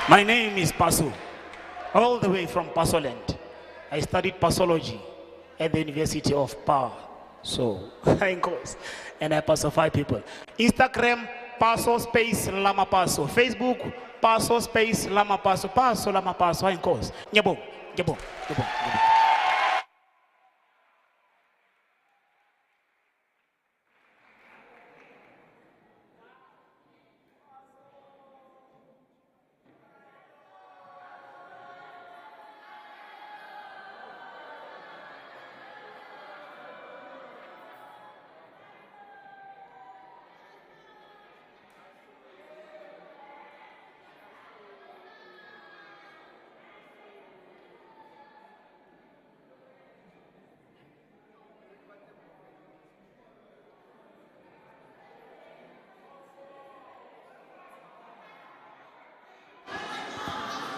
My name is Paso. All the way from Pasoland. I studied pathology at the University of Pa. So, in course. And I pacify people. Instagram, Paso space Lama Paso. Facebook, Paso space Lama Paso. Paso Lama Paso. In course. Nyabo, nyabo, nyabo, nyabo.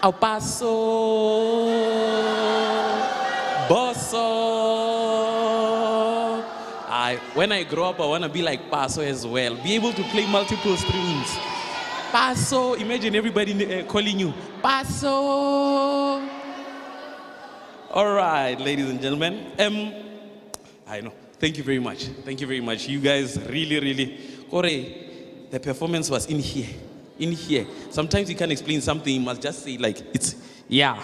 Ao paso, bosso. When I grow up, I want to be like Paso as well. Be able to play multiple strings. Paso, imagine everybody calling you Paso. All right, ladies and gentlemen. I know. Thank you very much. Thank you very much. You guys really, Kore, the performance was in here. In here. Sometimes you can't explain something, you must just say like, it's, yeah,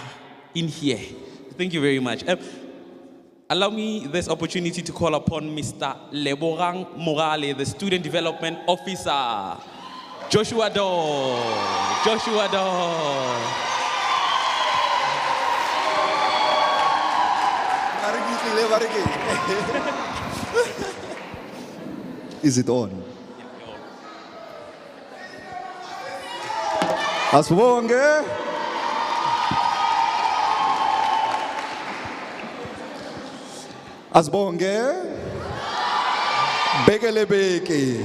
in here. Thank you very much. Allow me this opportunity to call upon Mr. Leborang Morale, the Student Development Officer. Joshua Do. Joshua Do. Is it on? Asibonge. Asibonge. Bekele beke.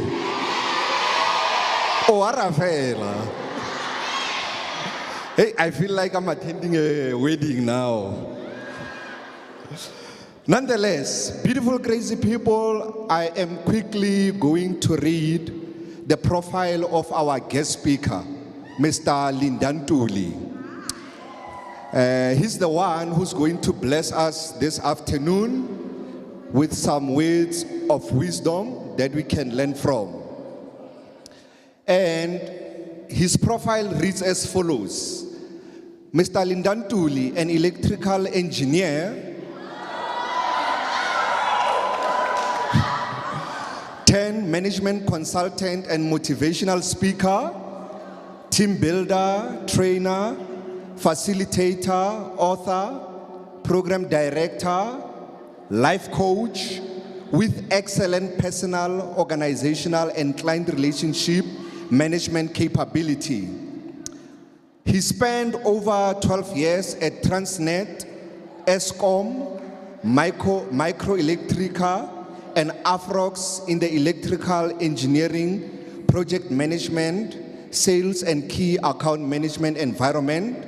Oh, Arafela. Hey, I feel like I'm attending a wedding now. Nonetheless, beautiful, crazy people, I am quickly going to read the profile of our guest speaker, Mr. Lindantuli. He's the one who's going to bless us this afternoon with some words of wisdom that we can learn from. And his profile reads as follows. Mr. Lindantuli, an electrical engineer, 10 management consultant and motivational speaker, team builder, trainer, facilitator, author, program director, life coach with excellent personal, organizational, and client relationship management capability. He spent over 12 years at Transnet, Eskom, Microelectrica, and Afrox in the electrical engineering, project management, sales, and key account management environment,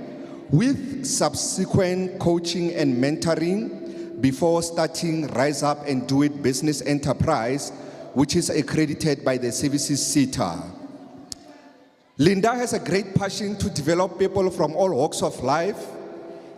with subsequent coaching and mentoring before starting Rise Up and Do It Business Enterprise, which is accredited by the Services SETA. Linda has a great passion to develop people from all walks of life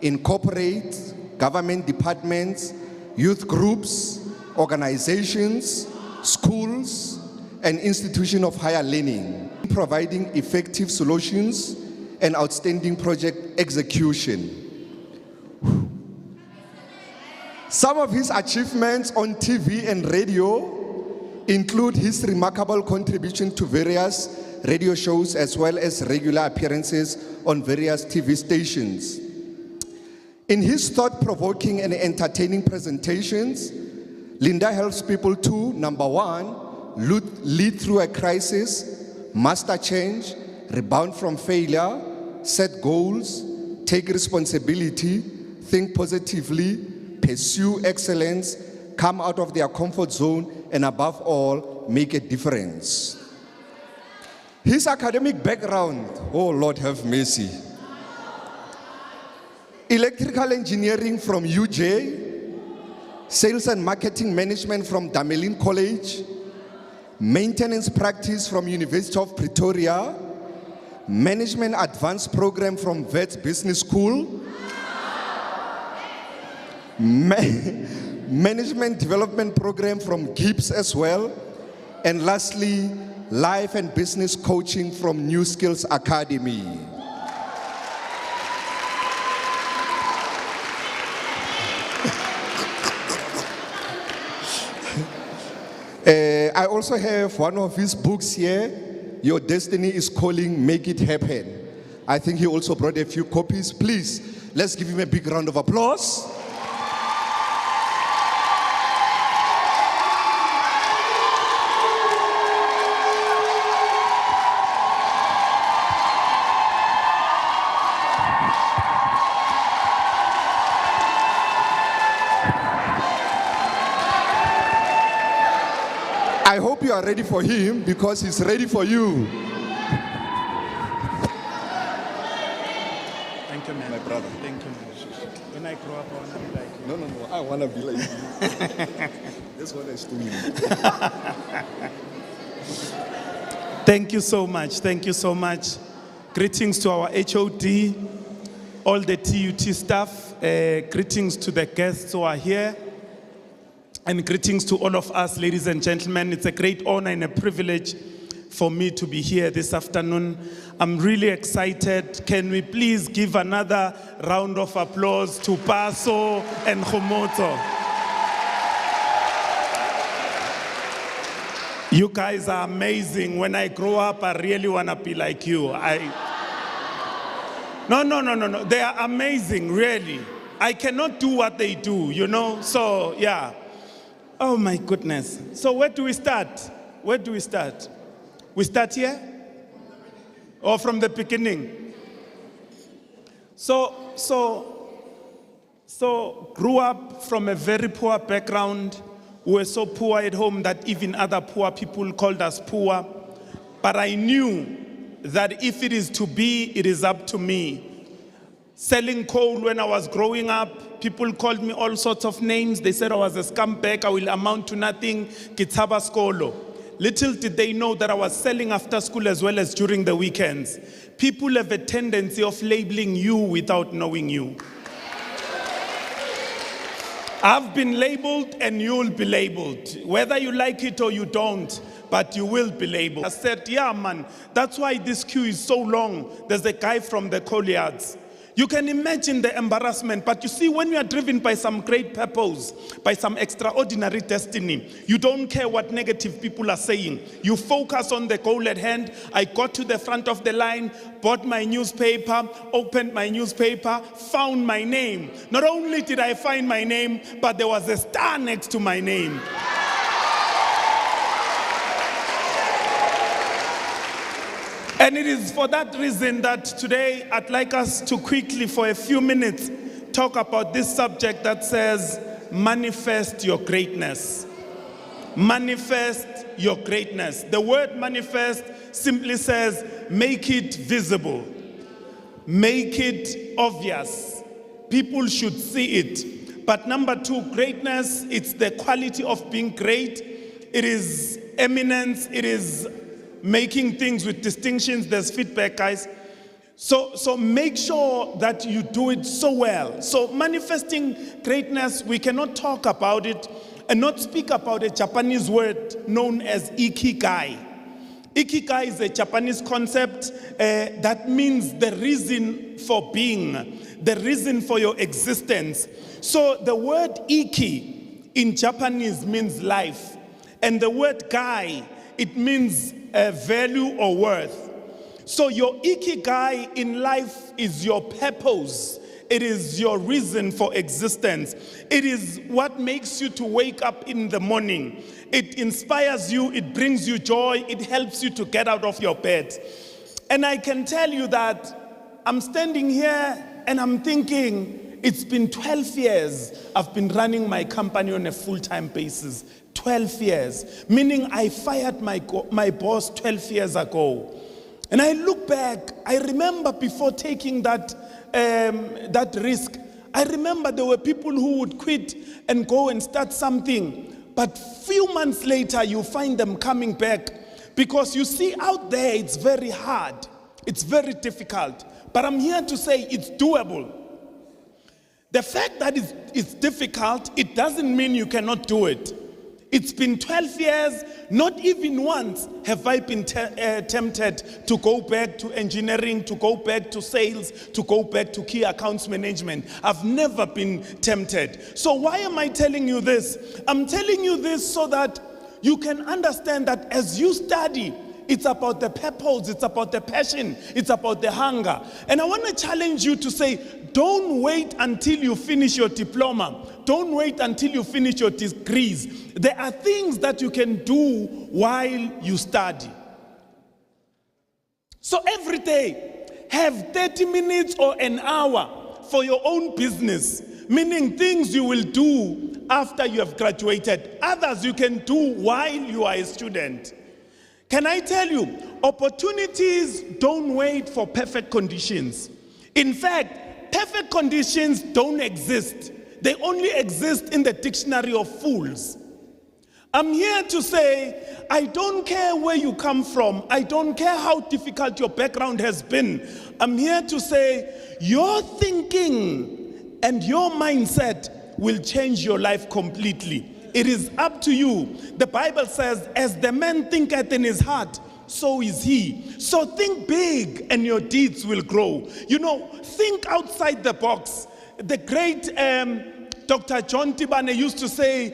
in corporate, government departments, youth groups, organizations, schools, and institutions of higher learning, providing effective solutions and outstanding project execution. Some of his achievements on TV and radio include his remarkable contribution to various radio shows as well as regular appearances on various TV stations. In his thought-provoking and entertaining presentations, Linda helps people to, number one, lead through a crisis, master change, rebound from failure, set goals, take responsibility, think positively, pursue excellence, come out of their comfort zone, and above all, make a difference. His academic background, oh Lord have mercy. Electrical engineering from UJ, sales and marketing management from Damelin College, maintenance practice from University of Pretoria, management advanced program from Wits Business School, management development program from Gibbs as well, and lastly, life and business coaching from New Skills Academy. I also have one of his books here, Your Destiny is Calling, Make It Happen. I think he also brought a few copies. Please, let's give him a big round of applause. I hope you are ready for him because he's ready for you. Thank you, man. My brother. Thank you, man. When I grow up, I want to be like you. No, I want to be like you. That's what I do. Thank you so much. Thank you so much. Greetings to our HOD, all the TUT staff. Greetings to the guests who are here. And greetings to all of us, ladies and gentlemen. It's a great honor and a privilege for me to be here this afternoon. I'm really excited. Can we please give another round of applause to Paso and Khomoto? You guys are amazing. When I grow up, I really want to be like you. No. They are amazing, really. I cannot do what they do, you know? So, yeah. Oh my goodness. So where do we start? Where do we start? We start here? Or from the beginning? So grew up from a very poor background. We were so poor at home that even other poor people called us poor. But I knew that if it is to be, it is up to me. Selling coal when I was growing up, people called me all sorts of names. They said I was a scumbag, I will amount to nothing, Kitaba Skolo. Little did they know that I was selling after school as well as during the weekends. People have a tendency of labeling you without knowing you. I've been labeled and you'll be labeled. Whether you like it or you don't, but you will be labeled. I said, yeah, man, that's why this queue is so long. There's a guy from the Colliards. You can imagine the embarrassment, but you see, when you are driven by some great purpose, by some extraordinary destiny, you don't care what negative people are saying. You focus on the goal at hand. I got to the front of the line, bought my newspaper, opened my newspaper, found my name. Not only did I find my name, but there was a star next to my name. And it is for that reason that today I'd like us to quickly, for a few minutes, talk about this subject that says, manifest your greatness. Manifest your greatness. The word manifest simply says, make it visible. Make it obvious. People should see it. But number two, greatness, it's the quality of being great. It is eminence. It is making things with distinctions. There's feedback, guys. So make sure that you do it so well. So manifesting greatness, we cannot talk about it and not speak about a Japanese word known as ikigai. Ikigai is a Japanese concept that means the reason for being, the reason for your existence. So the word iki in Japanese means life. And the word gai, it means value or worth. So your ikigai in life is your purpose. It is your reason for existence. It is what makes you to wake up in the morning. It inspires you, it brings you joy, it helps you to get out of your bed. And I can tell you that I'm standing here and I'm thinking, it's been 12 years I've been running my company on a full-time basis. 12 years, meaning I fired my boss 12 years ago. And I look back, I remember before taking that risk, I remember there were people who would quit and go and start something. But few months later, you find them coming back. Because you see, out there, it's very hard. It's very difficult. But I'm here to say it's doable. The fact that it's difficult, it doesn't mean you cannot do it. It's been 12 years, not even once have I been tempted to go back to engineering, to go back to sales, to go back to key accounts management. I've never been tempted. So why am I telling you this? I'm telling you this so that you can understand that as you study, it's about the purpose, it's about the passion, it's about the hunger. And I want to challenge you to say, don't wait until you finish your diploma. Don't wait until you finish your degrees. There are things that you can do while you study. So every day, have 30 minutes or an hour for your own business, meaning things you will do after you have graduated. Others you can do while you are a student. Can I tell you, opportunities don't wait for perfect conditions. In fact, perfect conditions don't exist. They only exist in the dictionary of fools. I'm here to say, I don't care where you come from. I don't care how difficult your background has been. I'm here to say, your thinking and your mindset will change your life completely. It is up to you. The Bible says, as the man thinketh in his heart, so is he. So think big and your deeds will grow. You know, think outside the box. The great Dr. John Tibane used to say,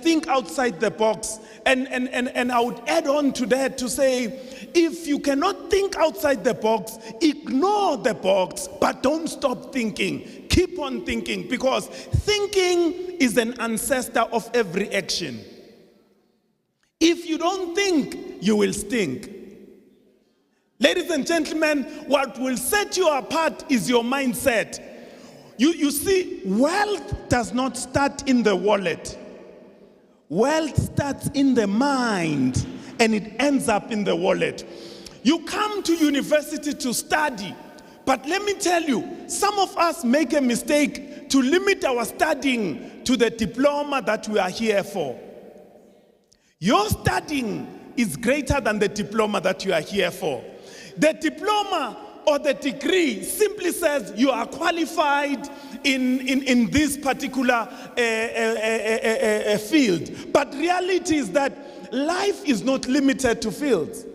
think outside the box. And I would add on to that to say, if you cannot think outside the box, ignore the box, but don't stop thinking. Keep on thinking, because thinking is an ancestor of every action. If you don't think, you will stink. Ladies and gentlemen, what will set you apart is your mindset. You see, wealth does not start in the wallet. Wealth starts in the mind, and it ends up in the wallet. You come to university to study, but let me tell you, some of us make a mistake to limit our studying to the diploma that we are here for. Your studying is greater than the diploma that you are here for. The diploma or the degree simply says you are qualified in this particular field. But reality is that life is not limited to fields.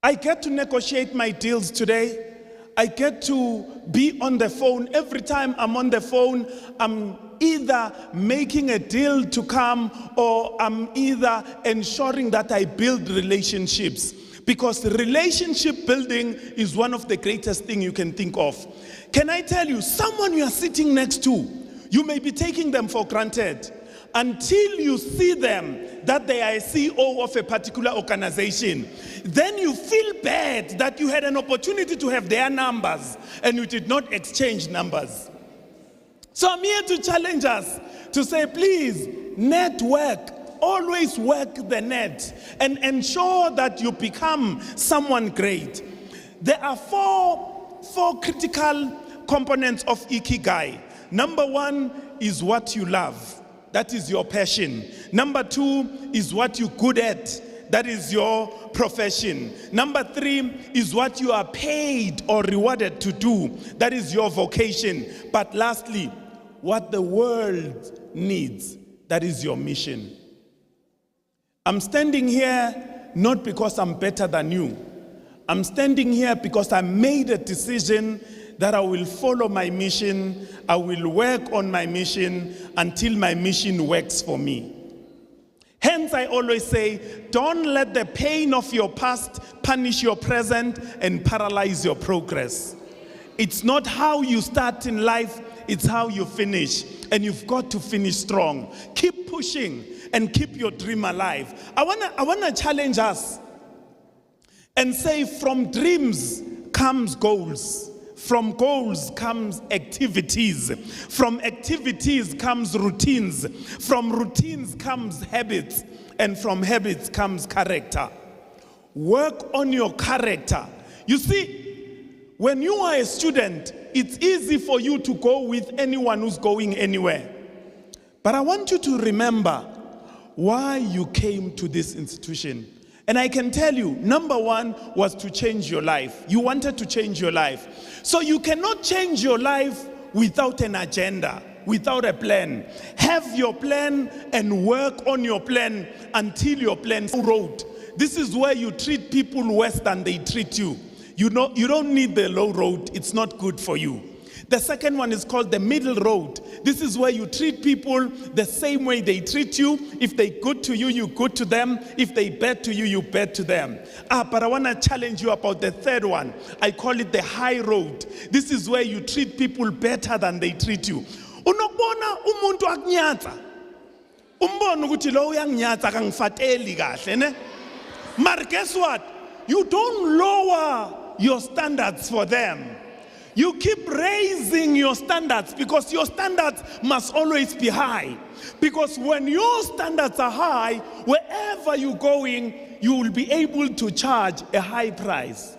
I get to negotiate my deals today. I get to be on the phone. Every time I'm on the phone, I'm either making a deal to come, or I'm either ensuring that I build relationships. Because relationship building is one of the greatest things you can think of. Can I tell you, someone you are sitting next to, you may be taking them for granted until you see them that they are a CEO of a particular organization. Then you feel bad that you had an opportunity to have their numbers and you did not exchange numbers. So I'm here to challenge us to say, please, network. Always work the net and ensure that you become someone great. There are four critical components of Ikigai. Number one is what you love. That is your passion. Number two is what you're good at. That is your profession. Number three is what you are paid or rewarded to do. That is your vocation. But lastly, what the world needs. That is your mission. I'm standing here not because I'm better than you. I'm standing here because I made a decision that I will follow my mission. I will work on my mission until my mission works for me. Hence, I always say, don't let the pain of your past punish your present and paralyze your progress. It's not how you start in life, it's how you finish. And you've got to finish strong. Keep pushing and keep your dream alive. I wanna challenge us and say, from dreams comes goals. From goals comes activities. From activities comes routines. From routines comes habits. And from habits comes character. Work on your character. You see, when you are a student, it's easy for you to go with anyone who's going anywhere. But I want you to remember why you came to this institution. And I can tell you, number one was to change your life. You wanted to change your life. So you cannot change your life without an agenda, without a plan. Have your plan and work on your plan until your plan road. This is where you treat people worse than they treat you. You don't need the low road. It's not good for you. The second one is called the middle road. This is where you treat people the same way they treat you. If they're good to you, you're good to them. If they bad to you, you bad to them. But I want to challenge you about the third one. I call it the high road. This is where you treat people better than they treat you. Unokubona umuntu akunyatsa. Umbona ukuthi lo uyanginyatsa kangifateli kahle ne? But guess what? You don't lower your standards for them. You keep raising your standards because your standards must always be high. Because when your standards are high, wherever you're going, you will be able to charge a high price.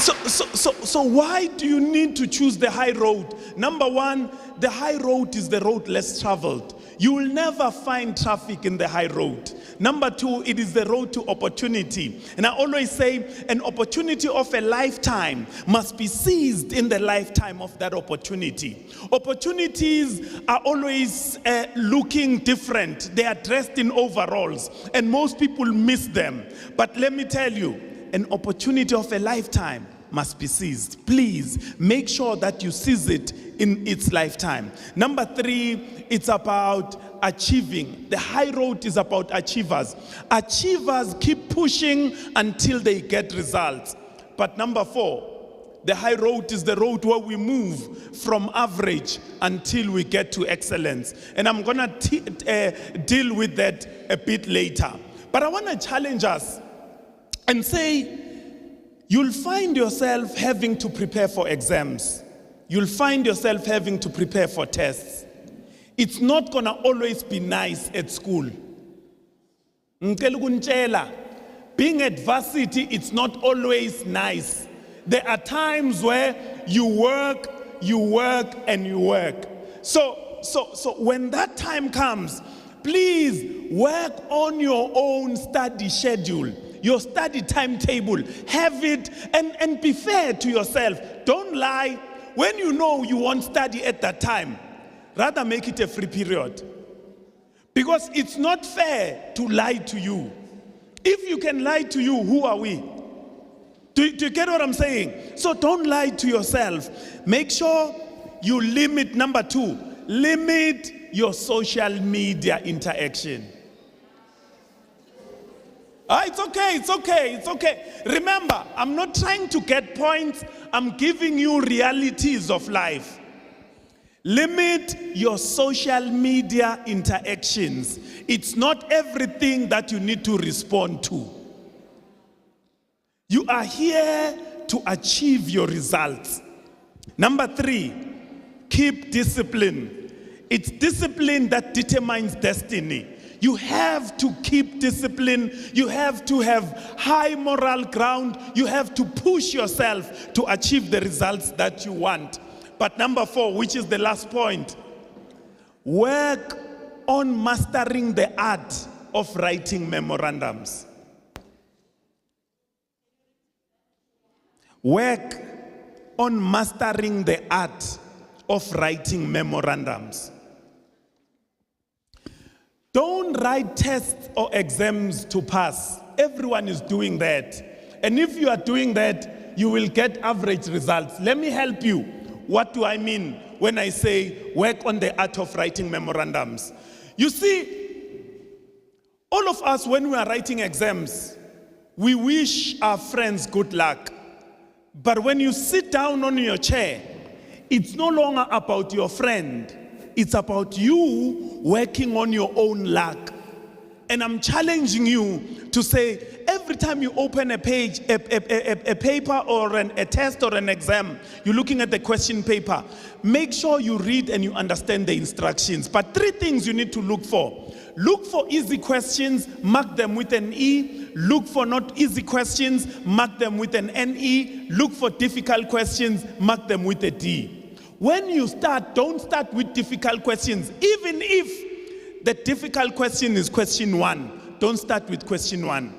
So why do you need to choose the high road? Number one, the high road is the road less traveled. You will never find traffic in the high road. Number two, it is the road to opportunity. And I always say an opportunity of a lifetime must be seized in the lifetime of that opportunity. Opportunities are always looking different. They are dressed in overalls and most people miss them. But let me tell you, an opportunity of a lifetime must be seized. Please make sure that you seize it in its lifetime. Number three, it's about achieving. The high road is about achievers. Achievers keep pushing until they get results. But number four, the high road is the road where we move from average until we get to excellence. And I'm going to deal with that a bit later. But I want to challenge us and say, you'll find yourself having to prepare for exams. You'll find yourself having to prepare for tests. It's not going to always be nice at school. Being at varsity, it's not always nice. There are times where you work, and you work. So when that time comes, Please work on your own study schedule, your study timetable. Have it and be fair to yourself. Don't lie. When you know you won't study at that time, rather make it a free period. Because it's not fair to lie to you. If you can lie to you, who are we? Do you get what I'm saying? So don't lie to yourself. Make sure you limit, number 2, limit your social media interaction. It's okay. Remember, I'm not trying to get points. I'm giving you realities of life. Limit your social media interactions. It's not everything that you need to respond to. You are here to achieve your results. Number 3, keep discipline. It's discipline that determines destiny. You have to keep discipline. You have to have high moral ground. You have to push yourself to achieve the results that you want. But number 4, which is the last point, work on mastering the art of writing memorandums. Work on mastering the art of writing memorandums. Don't write tests or exams to pass. Everyone is doing that. And if you are doing that, you will get average results. Let me help you. What do I mean when I say work on the art of writing memorandums? You see, all of us, when we are writing exams, we wish our friends good luck. But when you sit down on your chair, it's no longer about your friend. It's about you working on your own luck. And I'm challenging you to say, every time you open a page, a paper or a test or an exam, you're looking at the question paper, make sure you read and you understand the instructions. But 3 things you need to look for. Look for easy questions, mark them with an E. Look for not easy questions, mark them with an NE. Look for difficult questions, mark them with a D. When you start, don't start with difficult questions. Even if the difficult question is question 1, don't start with question 1.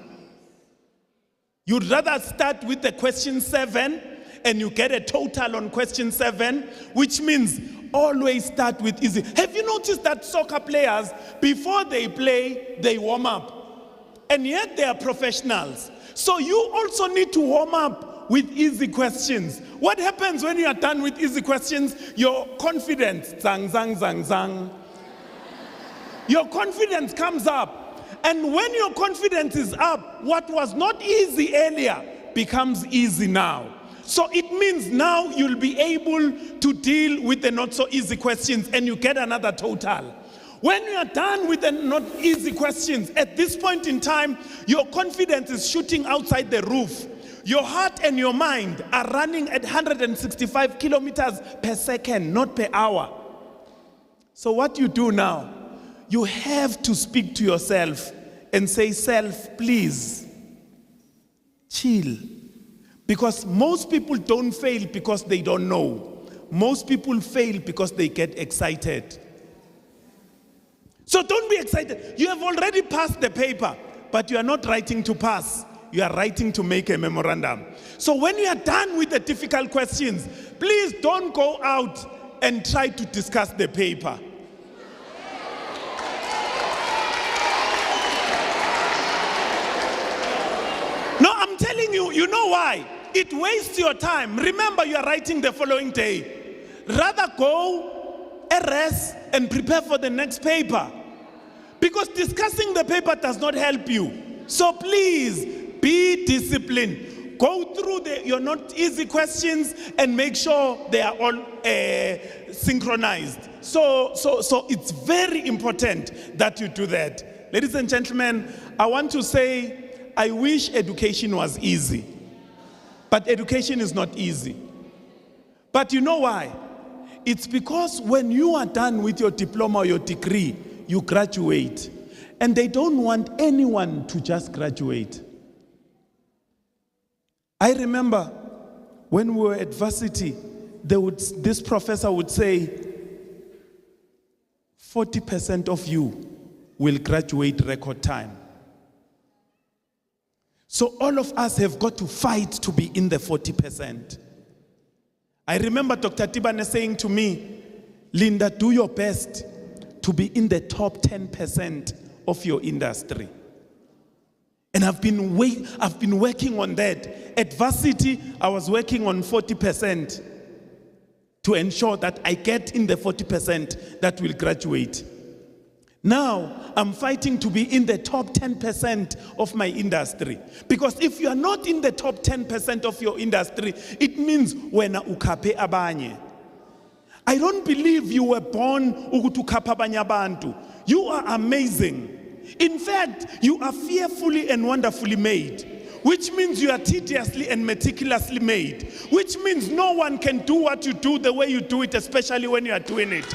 You'd rather start with the question 7 and you get a total on question 7, which means always start with easy. Have you noticed that soccer players, before they play, they warm up? And yet they are professionals. So you also need to warm up with easy questions. What happens when you are done with easy questions? Your confidence, zang, zang, zang, zang. Your confidence comes up. And when your confidence is up, what was not easy earlier becomes easy now. So it means now you'll be able to deal with the not so easy questions and you get another total. When you are done with the not easy questions, at this point in time, your confidence is shooting outside the roof. Your heart and your mind are running at 165 kilometers per second, not per hour. So what you do now, you have to speak to yourself and say, self, please, chill. Because most people don't fail because they don't know. Most people fail because they get excited. So don't be excited. You have already passed the paper, but you are not writing to pass. You are writing to make a memorandum. So when you are done with the difficult questions, please don't go out and try to discuss the paper. No, I'm telling you, you know why? It wastes your time. Remember, you are writing the following day. Rather go, rest, and prepare for the next paper. Because discussing the paper does not help you. So please, be disciplined. Go through your not easy questions and make sure they are all synchronized. So it's very important that you do that. Ladies and gentlemen, I want to say, I wish education was easy. But education is not easy. But you know why? It's because when you are done with your diploma or your degree, you graduate. And they don't want anyone to just graduate. I remember when we were at varsity, this professor would say, 40% of you will graduate record time. So all of us have got to fight to be in the 40%. I remember Dr. Tibane saying to me, Linda, do your best to be in the top 10% of your industry. And I've been working on that. At varsity, I was working on 40% to ensure that I get in the 40% that will graduate. Now, I'm fighting to be in the top 10% of my industry. Because if you are not in the top 10% of your industry, it means wena ukaphe abanye. I don't believe you were born ukuthi ukhaphe abanye abantu. You are amazing. In fact, you are fearfully and wonderfully made, which means you are tediously and meticulously made, which means no one can do what you do the way you do it, especially when you are doing it.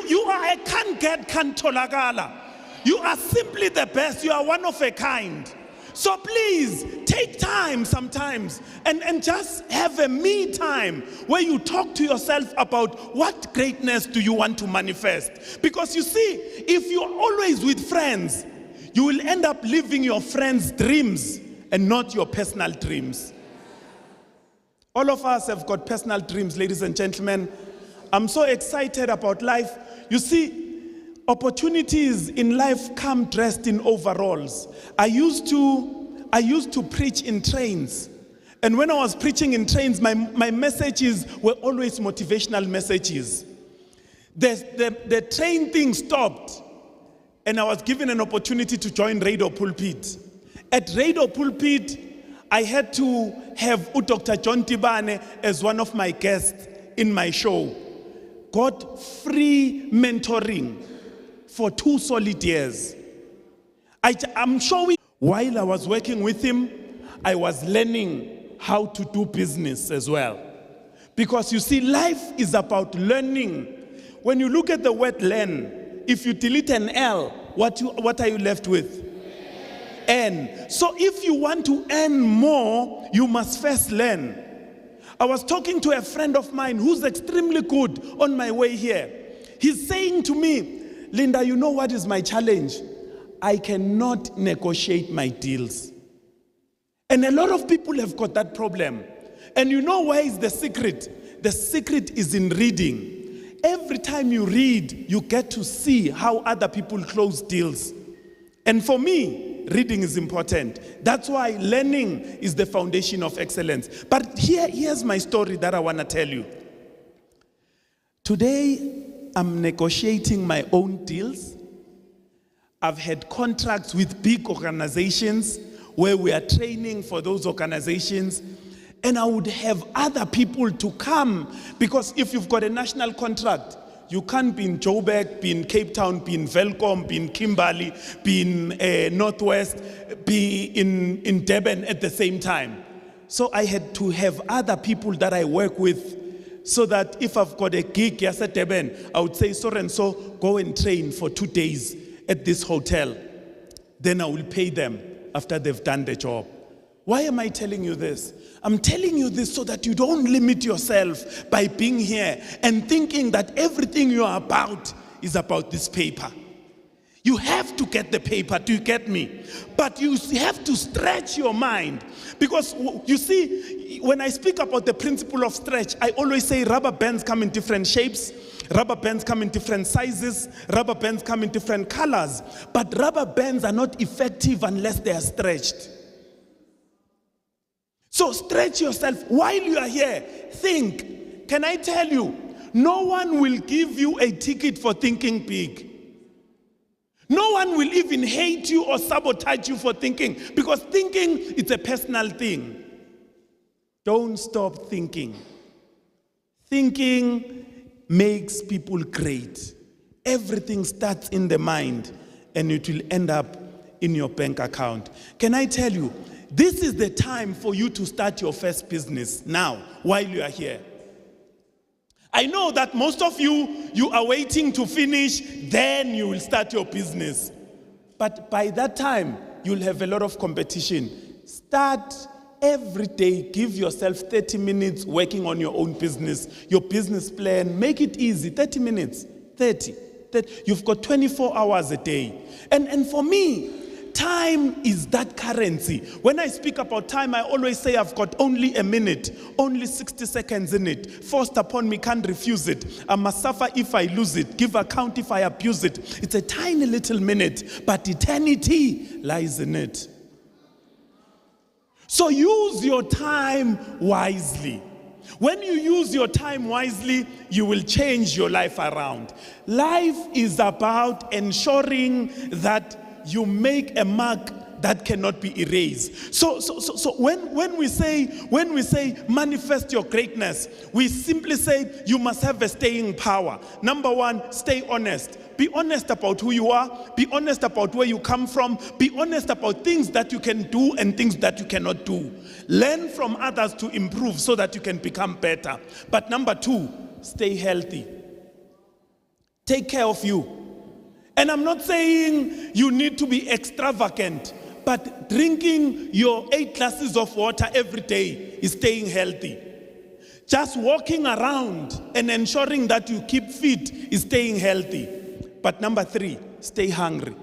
You are a can't get, can't tolagala. You are simply the best. You are one of a kind. So please take time sometimes and just have a me time where you talk to yourself about what greatness do you want to manifest. Because you see, if you're always with friends, you will end up living your friends' dreams and not your personal dreams. All of us have got personal dreams, ladies and gentlemen. I'm so excited about life. You see, opportunities in life come dressed in overalls. I used to preach in trains. And when I was preaching in trains, my messages were always motivational messages. The train thing stopped, and I was given an opportunity to join Radio Pulpit. At Radio Pulpit, I had to have Dr. John Tibane as one of my guests in my show. Got free mentoring for 2 solid years. I'm sure while I was working with him, I was learning how to do business as well. Because you see, life is about learning. When you look at the word learn, if you delete an L, what are you left with? N. So if you want to earn more, you must first learn. I was talking to a friend of mine who's extremely good on my way here. He's saying to me, Linda, you know what is my challenge? I cannot negotiate my deals. And a lot of people have got that problem. And you know where is the secret? The secret is in reading. Every time you read, you get to see how other people close deals. And for me, reading is important. That's why learning is the foundation of excellence. But here's my story that I want to tell you. Today, I'm negotiating my own deals. I've had contracts with big organizations where we are training for those organizations. And I would have other people to come, because if you've got a national contract, you can't be in Joburg, be in Cape Town, be in Velkom, be in Kimberley, be in Northwest, be in Durban at the same time. So I had to have other people that I work with, so that if I've got a gig yes at Durban, I would say, so and so, go and train for 2 days at this hotel. Then I will pay them after they've done the job. Why am I telling you this? I'm telling you this so that you don't limit yourself by being here and thinking that everything you are about is about this paper. You have to get the paper, do you get me? But you have to stretch your mind. Because you see, when I speak about the principle of stretch, I always say rubber bands come in different shapes, rubber bands come in different sizes, rubber bands come in different colors. But rubber bands are not effective unless they are stretched. So stretch yourself while you are here. Think. Can I tell you, no one will give you a ticket for thinking big. No one will even hate you or sabotage you for thinking, because thinking is a personal thing. Don't stop thinking. Thinking makes people great. Everything starts in the mind, and it will end up in your bank account. Can I tell you, this is the time for you to start your first business now, while you are here. I know that most of you are waiting to finish, then you will start your business. But by that time, you'll have a lot of competition. Start every day, give yourself 30 minutes working on your own business, your business plan. Make it easy, 30 minutes, 30. You've got 24 hours a day. And for me, time is that currency. When I speak about time, I always say I've got only a minute, only 60 seconds in it. Forced upon me, can't refuse it. I must suffer if I lose it, give account if I abuse it. It's a tiny little minute, but eternity lies in it. So use your time wisely. When you use your time wisely, you will change your life around. Life is about ensuring that you make a mark that cannot be erased. So when we say manifest your greatness, we simply say you must have a staying power. Number one, stay honest. Be honest about who you are. Be honest about where you come from. Be honest about things that you can do and things that you cannot do. Learn from others to improve so that you can become better. But number two, stay healthy. Take care of you. And I'm not saying you need to be extravagant, but drinking your 8 glasses of water every day is staying healthy. Just walking around and ensuring that you keep fit is staying healthy. But number 3, stay hungry.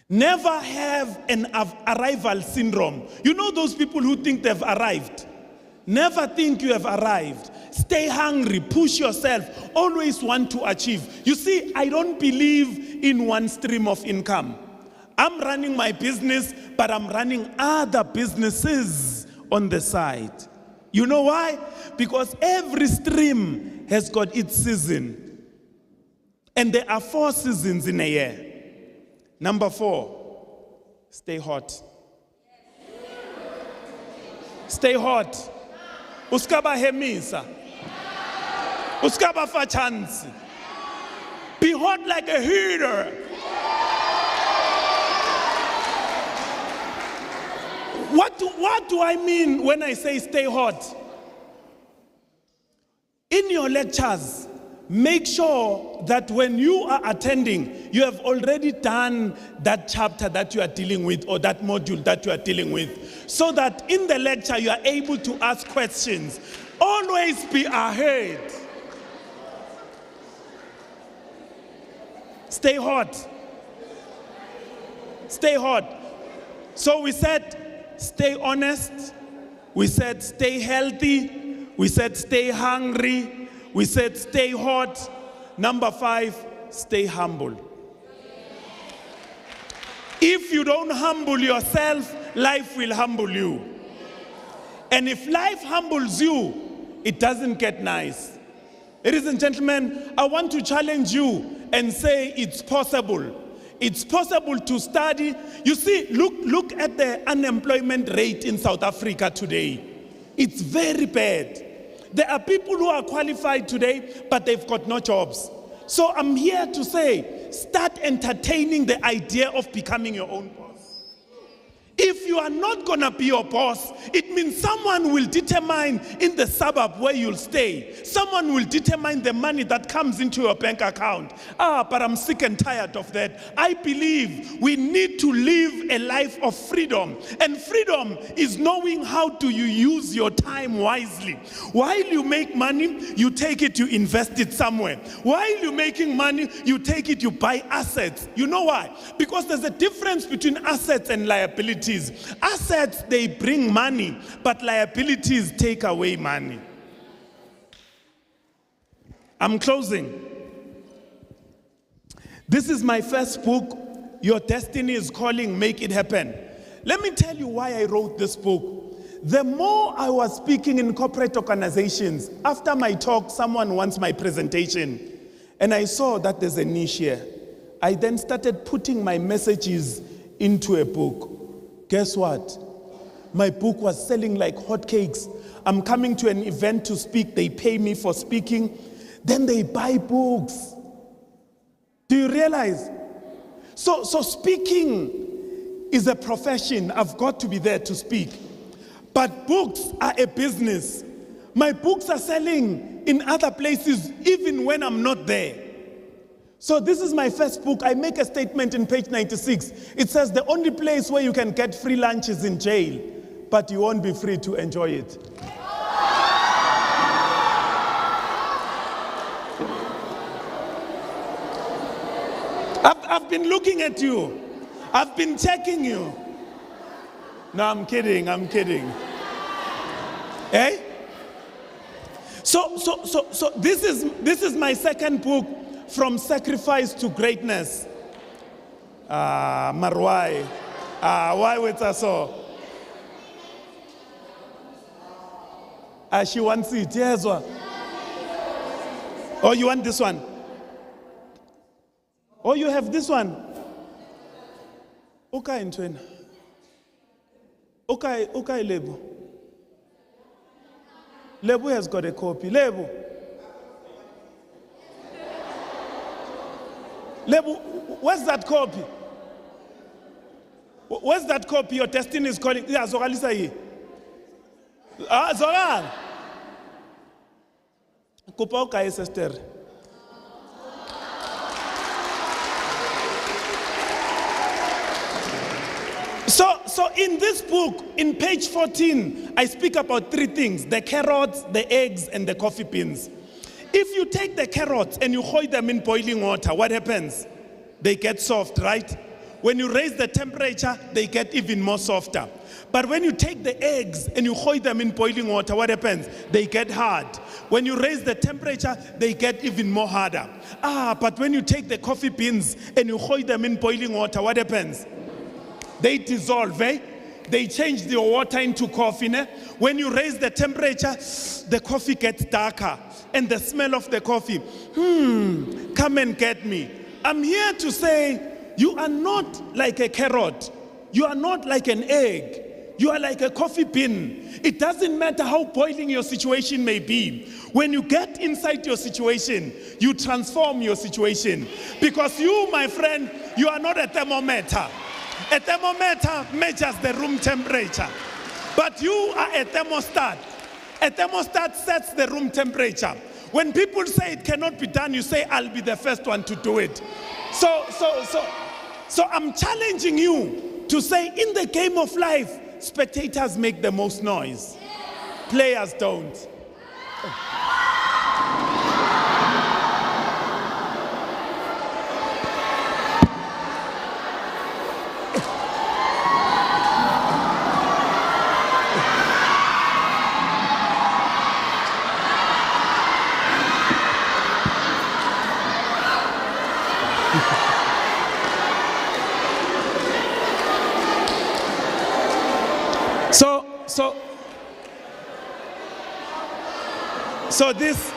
Never have an arrival syndrome. You know those people who think they've arrived? Never think you have arrived. Stay hungry, push yourself, always want to achieve. You see, I don't believe in one stream of income. I'm running my business, but I'm running other businesses on the side. You know why? Because every stream has got its season. And there are 4 seasons in a year. Number 4, stay hot. Stay hot. Uskaba hemisa. Uskaba fachansi. Be hot like a heater. What do I mean when I say stay hot? In your lectures, make sure that when you are attending, you have already done that chapter that you are dealing with or that module that you are dealing with, so that in the lecture you are able to ask questions. Always be ahead. Stay hot. Stay hot. So we said, stay honest. We said, stay healthy. We said, stay hungry. We said, stay hot. Number 5, stay humble. If you don't humble yourself, life will humble you. And if life humbles you, it doesn't get nice. Ladies and gentlemen, I want to challenge you and say it's possible. It's possible to study. You see, look at the unemployment rate in South Africa today. It's very bad. There are people who are qualified today, but they've got no jobs. So I'm here to say, start entertaining the idea of becoming your own boss. If you are not going to be your boss, it means someone will determine in the suburb where you'll stay. Someone will determine the money that comes into your bank account. But I'm sick and tired of that. I believe we need to live a life of freedom. And freedom is knowing how do you use your time wisely. While you make money, you take it, you invest it somewhere. While you're making money, you take it, you buy assets. You know why? Because there's a difference between assets and liabilities. Assets, they bring money, but liabilities take away money. I'm closing. This is my first book, Your Destiny is Calling, Make It Happen. Let me tell you why I wrote this book. The more I was speaking in corporate organizations, after my talk, someone wants my presentation, and I saw that there's a niche here. I then started putting my messages into a book. Guess what? My book was selling like hotcakes. I'm coming to an event to speak. They pay me for speaking. Then they buy books. Do you realize? So speaking is a profession. I've got to be there to speak. But books are a business. My books are selling in other places even when I'm not there. So this is my first book. I make a statement in page 96. It says the only place where you can get free lunch is in jail, but you won't be free to enjoy it. I've been looking at you. I've been checking you. No, I'm kidding. Eh? So this is my second book, From Sacrifice to Greatness. Marwai. Why with us all? She wants it. Yes, what? Oh, you want this one? Oh, you have this one? Okay, in twin. Okay, Lebu. Lebu has got a copy. Lebu, where's that copy? Where's that copy? Your destiny is calling. Yeah, Zogalisa here. Zogal. Kupa okay, sister. So in this book, in page 14, I speak about three things: the carrots, the eggs, and the coffee beans. If you take the carrots and you boil them in boiling water, what happens? They get soft, right? When you raise the temperature, they get even more softer. But when you take the eggs and you boil them in boiling water, what happens? They get hard. When you raise the temperature, they get even more harder. But when you take the coffee beans and you boil them in boiling water, what happens? They dissolve, eh? They change the water into coffee. Ne? When you raise the temperature, the coffee gets darker. And the smell of the coffee, come and get me. I'm here to say, you are not like a carrot. You are not like an egg. You are like a coffee bean. It doesn't matter how boiling your situation may be. When you get inside your situation, you transform your situation. Because you, my friend, you are not a thermometer. A thermometer measures the room temperature. But you are a thermostat. A thermostat sets the room temperature. When people say it cannot be done, you say, I'll be the first one to do it. So I'm challenging you to say, in the game of life, spectators make the most noise. Players don't. So this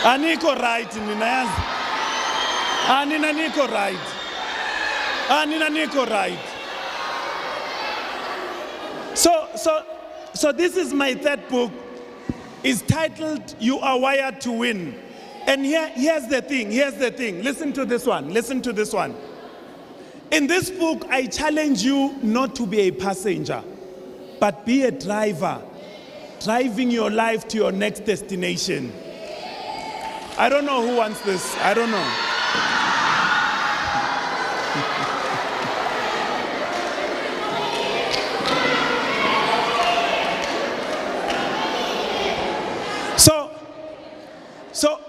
Aniko right, Nina. Anina Niko right. Anina Niko right. So this is my third book. It's titled You Are Wired to Win. And here's the thing. Listen to this one. In this book, I challenge you not to be a passenger, but be a driver, driving your life to your next destination. I don't know who wants this. I don't know.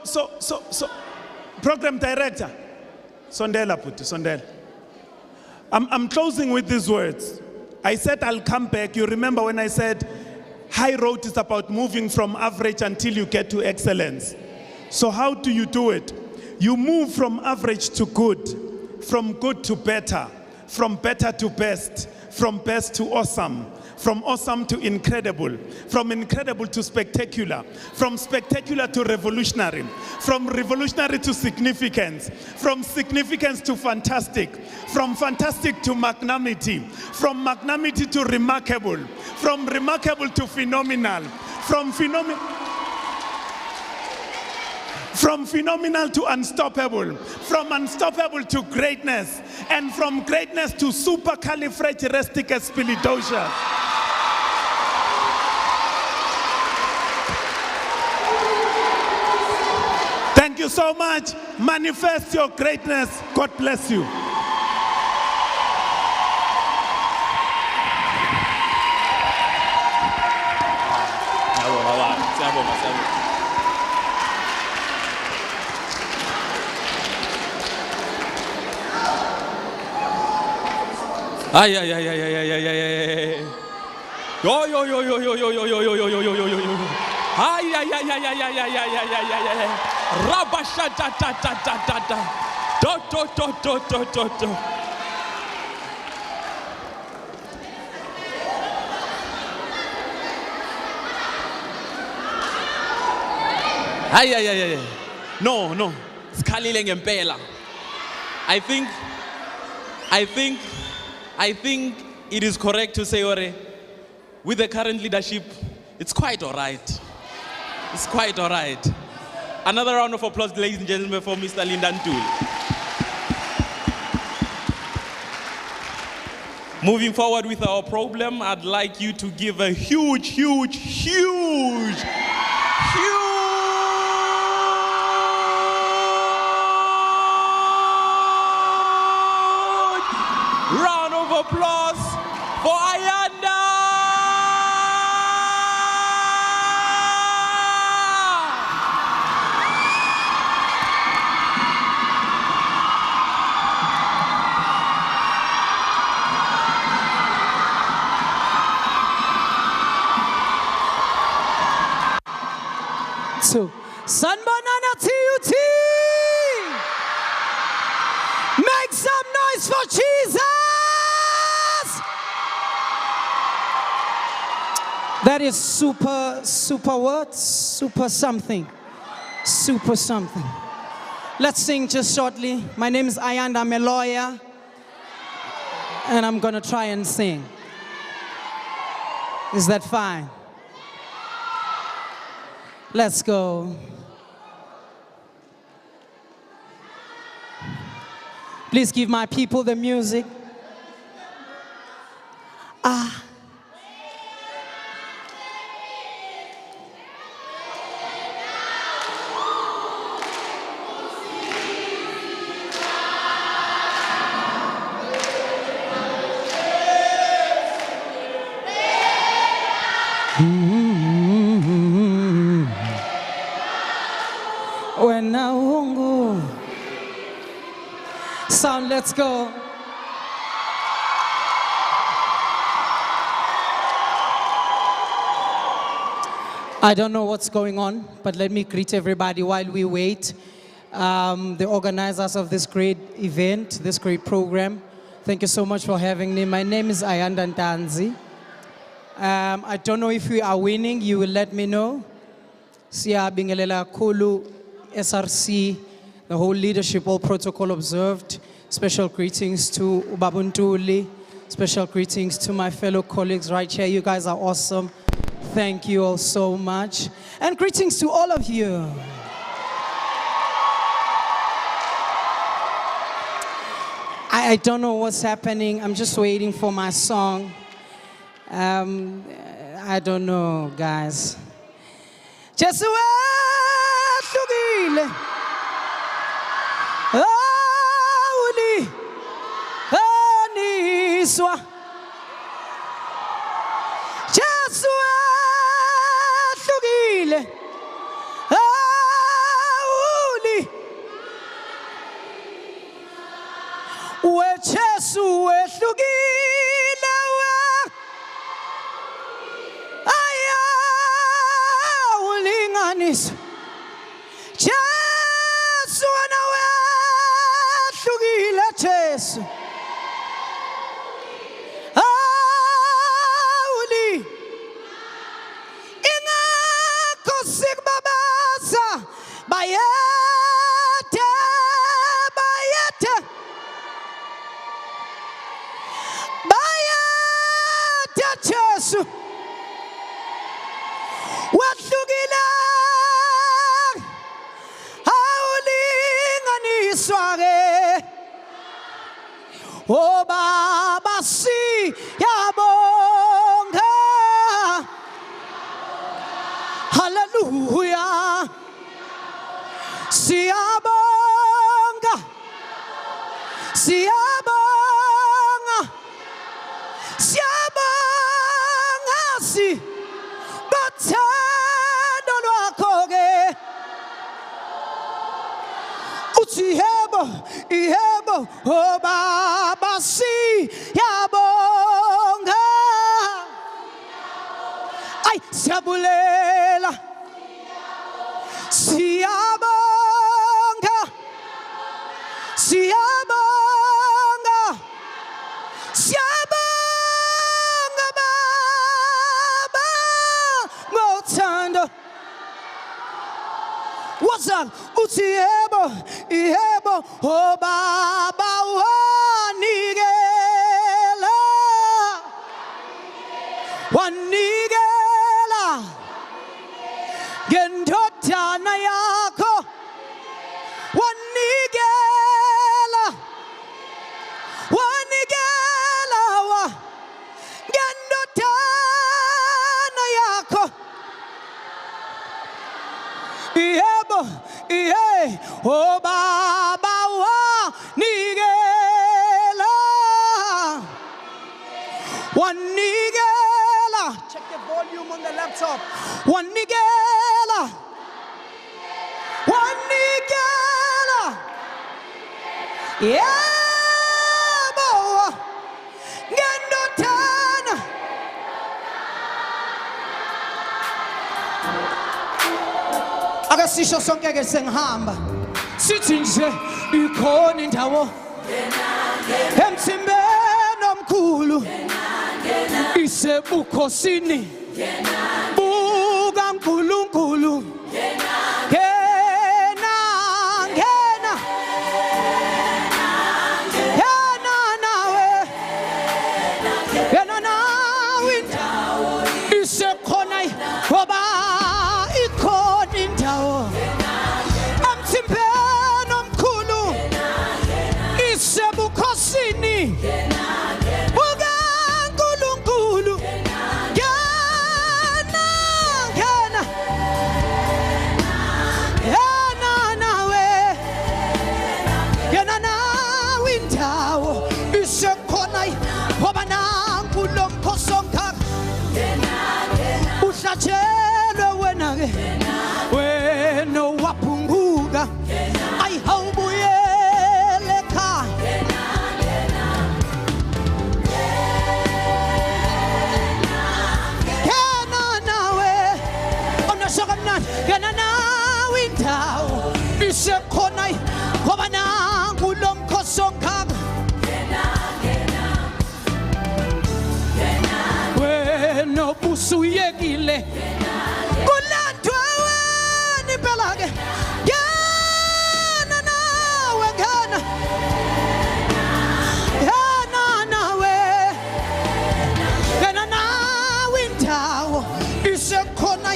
So, program director, Sondela Puti, Sondela. I'm closing with these words. I said I'll come back. You remember when I said high road is about moving from average until you get to excellence. So how do you do it? You move from average to good, from good to better, from better to best, from best to awesome, from awesome to incredible, from incredible to spectacular, from spectacular to revolutionary, from revolutionary to significance, from significance to fantastic, from fantastic to magnanimity, from magnanimity to remarkable, from remarkable to phenomenal, from phenomenal to unstoppable, from unstoppable to greatness, And from greatness to supercalifragilisticexpialidocious. Thank you so much. Manifest your greatness. God bless you. Ay, ay, ay, ay, ay, ay, ay, ay, ay. Yo, yo, yo, yo, yo, yo, yo, yo, yo, yo, yo, yo, yo, yo, yo. Ay, ay, ay, ay, ay, ay, ay, ay, ay, ay, ay, ay. Rabasha, da, da, da, da, da, da. Do, do, do, do, do, do, do. Ay, ay, ay, ay. No, no. Skhalile ngempela. I think it is correct to say, Ore, with the current leadership, it's quite all right. It's quite all right. Another round of applause, ladies and gentlemen, for Mr. Lindan Tool. Moving forward with our problem, I'd like you to give a huge, huge, huge, huge round of applause for Ayanda. So, Sanbanana TUT! Make some noise for Jesus! That is super what? Super something. Super something. Let's sing just shortly. My name is Ayanda, I'm a lawyer. And I'm gonna try and sing. Is that fine? Let's go. Please give my people the music. Ah. When I won't go. Sound, let's go. I don't know what's going on, but let me greet everybody while we wait. The organizers of this great event, this great program, thank you so much for having me. My name is Ayanda Ntanzi. I don't know if we are winning, you will let me know. Siya bingelela Kulu, SRC, the whole leadership, all protocol observed. Special greetings to Ubabuntuli. Special greetings to my fellow colleagues right here. You guys are awesome. Thank you all so much. And greetings to all of you. I don't know what's happening. I'm just waiting for my song. I don't know, guys. Just wait, Auli, Aniswa. Just wait, Auli, we just wait, Anis. Jesu anawe hlukile Jesu. Awuli. Ingakho sikubabaza bayethe bayethe. Bayethe Jesu. Wahlukile. oh Baba siyabonga. Hallelujah. Siyabonga. Siyabonga. Siyabonga si bathando lwakho ke. Uthi yebo, yebo, oh Baba siyabonga. Ay siyabulela. Siyabonga. Siyabonga. Siyabonga Baba ngothando. What's up? Uthi yebo, yebo, oh Baba wanigela. Wanigela. Gendodana yakho. Wanigela. Wanigela wa. Gendodana yakho. Yebo, yeah, oh Baba wanigela. Wanigela. Check the volume on the laptop. Wanigela. Wanigela. Yeah, boy. Gendotana. Akasisho sonke ke sengihamba. Sithi nje ikhona indawo. Emsimbeni omkhulu. Isebukhosini. Buka uNkulunkulu. Ngena, ngena. Ngena nawe. Ngena nawe indawo. Isekhona ngoba ikhona indawo. Emsimbeni omkhulu. Isebukhosini. Buka uNkulunkulu. Ngena, ngena. Ngena nawe. Ngena nawe indawo. Isekhona ngoba nanku lo mkhosi omkhulu. Uhlatshelwe wena ke. Wena waphunguka. Ayi awubuyele ekhaya. Ngena nawe. Onoshoka mnandi. Ngena nawe indawo. Isekhona ngoba nanku lo mkhosi omkhulu. Wena busuyekile. Kulandwe wena impela ke. Ngena nawe ngena. Ngena nawe. Ngena nawe indawo. Isekhona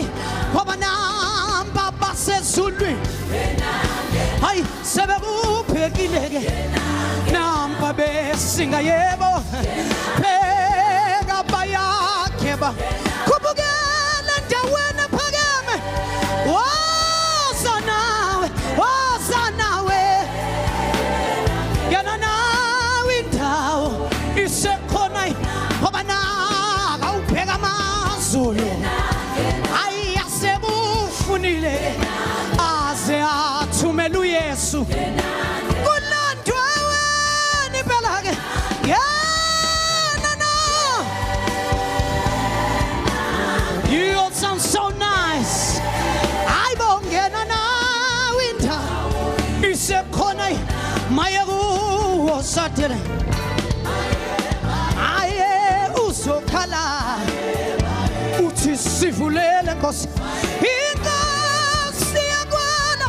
ngoba namba basezulwini. Hayi sebekuphekile ke. Namba besinga yebo. Pheka bayakhe. Kubukela ndaweni ephakeme. Woza nawe, woza nawe. Ngena nawe indawo. Isekhona ngoba naka ubheka amazulu. Hayi asebufunile. Aze athumele uYesu. Kulandwe wena impela ke. Ngena nawe. You all sound so nice. I bongena nawe indawo. Isekhona maye kuwo satele. Aye usokhala. Uthi sivulele Nkosi. Inkosi yakwana.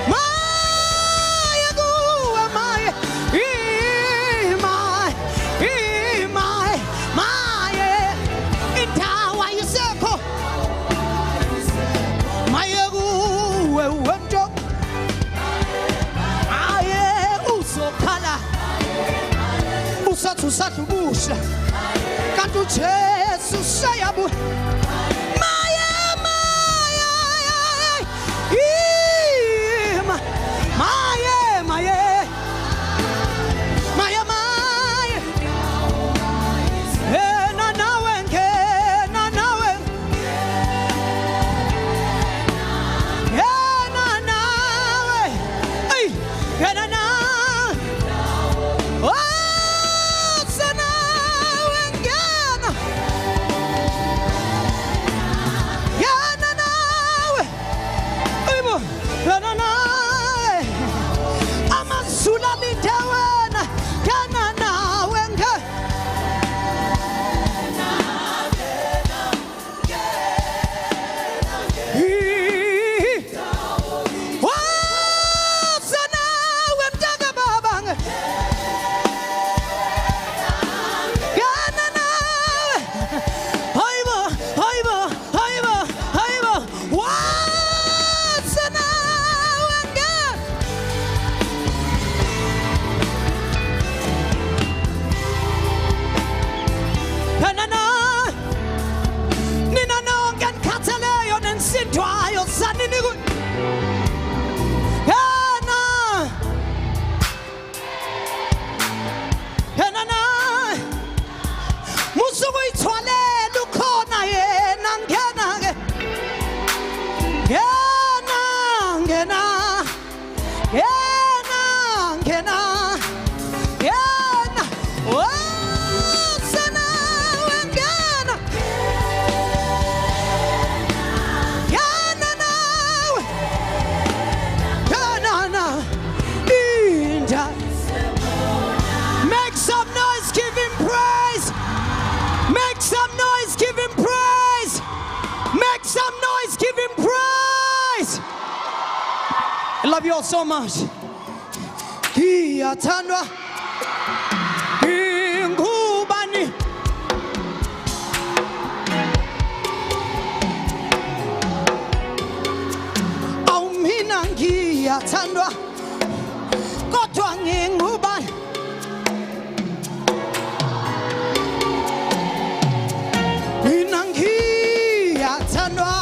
Maye kuwe maye. Maye. Indawo ayisekho. Maye kuwe wento. Aye usokhala. ngathi usadlubusha kanti uJesu shayabu maye love you all so much. Iyathandwa ingubani awumina ngiyathandwa kodwa ngingubani mina ngiyathandwa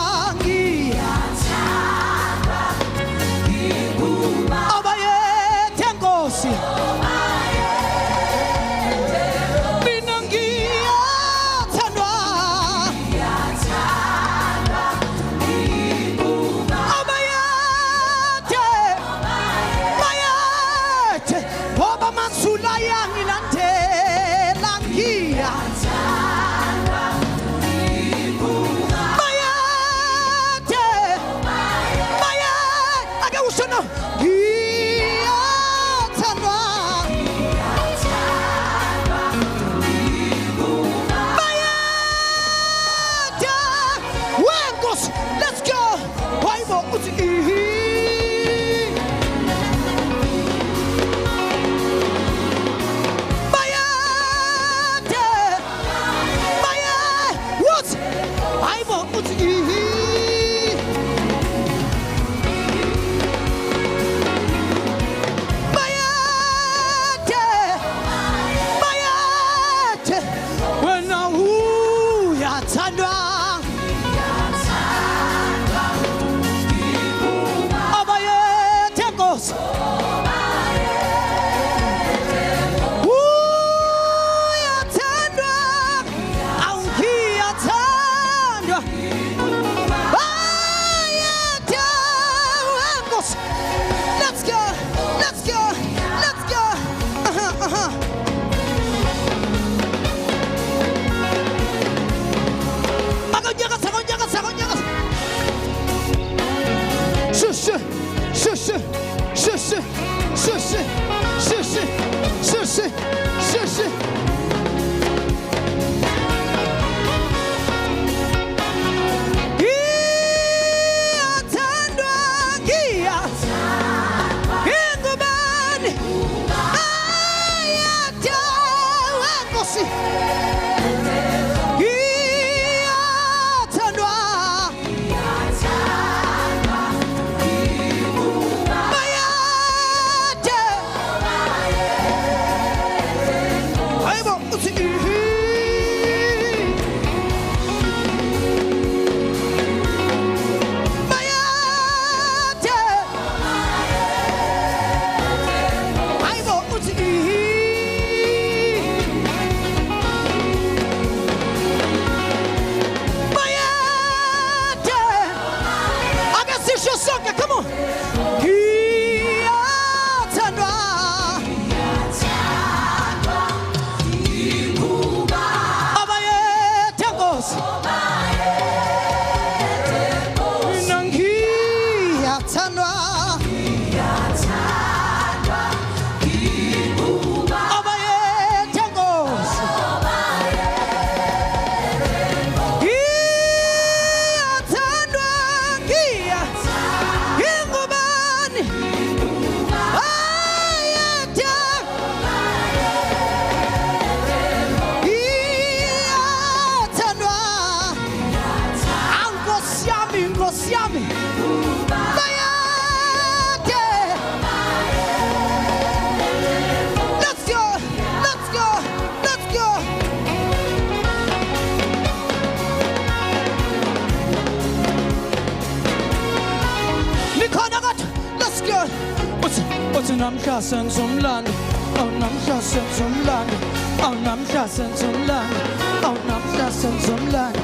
namhla senzumlando, oh namhla senzumlando, oh namhla senzumlando, oh namhla senzumlando.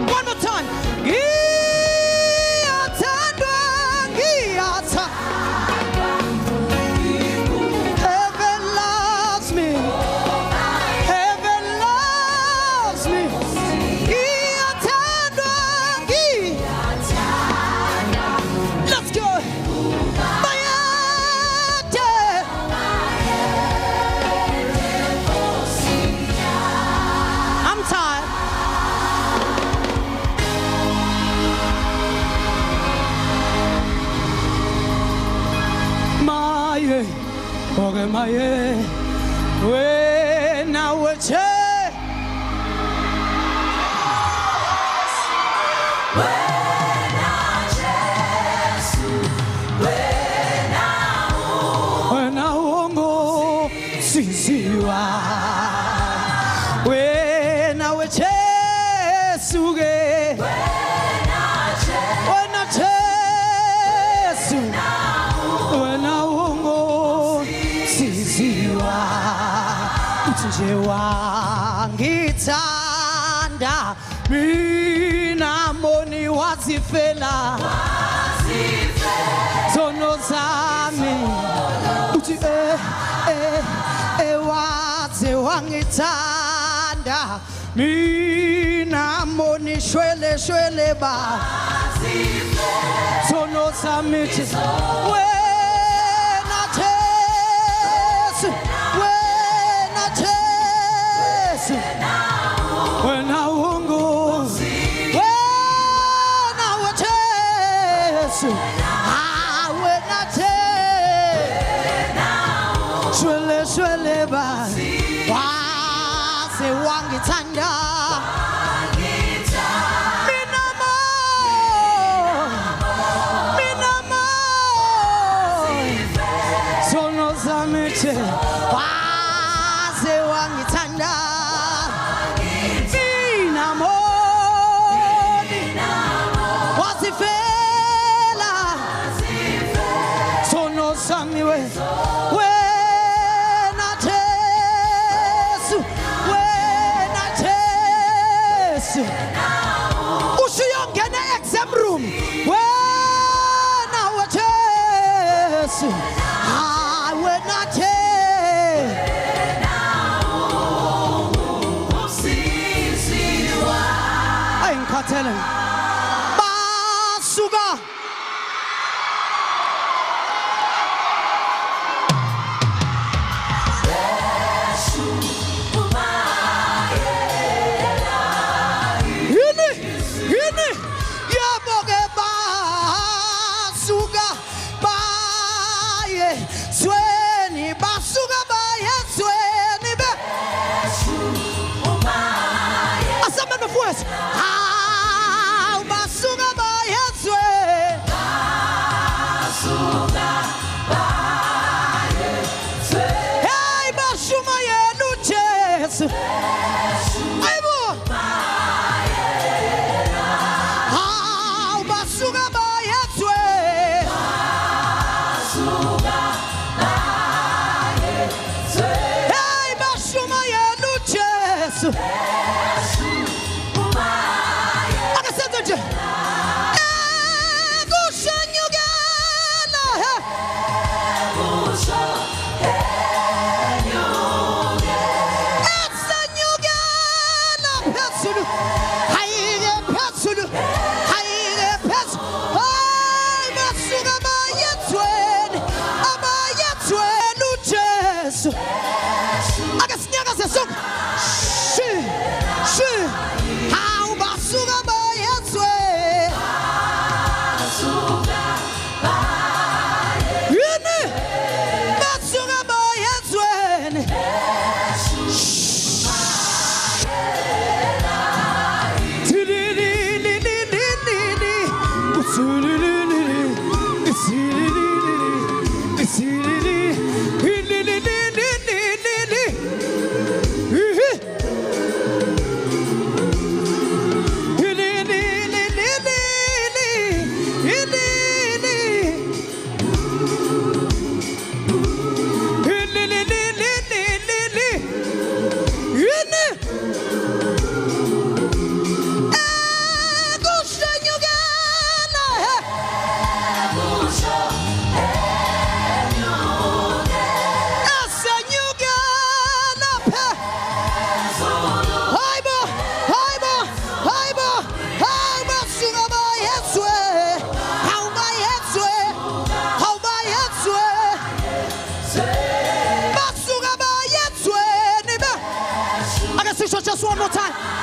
One more time. Ngiyathandwa, ngiyathandwa. Heaven loves me. Heaven loves me. Ngiyathandwa, ngiyathandwa. Let's go. Mayade. I'm tired. Maye, okay, maye, when I will change. When I won't sisiwa, when I will chase again, when I chase, when I won't sisiwa, utshe wangithanda, mina moni wazifela. Sono zami uthi waze wangithanda mina moni shwele ba sono zami wena Jesu wena ungu wena Jesu Shwele ba wase wangithanda mina mo sono zamithi wase wangithanda mina mo wasifela sono sami we usuyongena exam room wena wajesu wena ayingikhathele basuka I can sing a song. just one more time.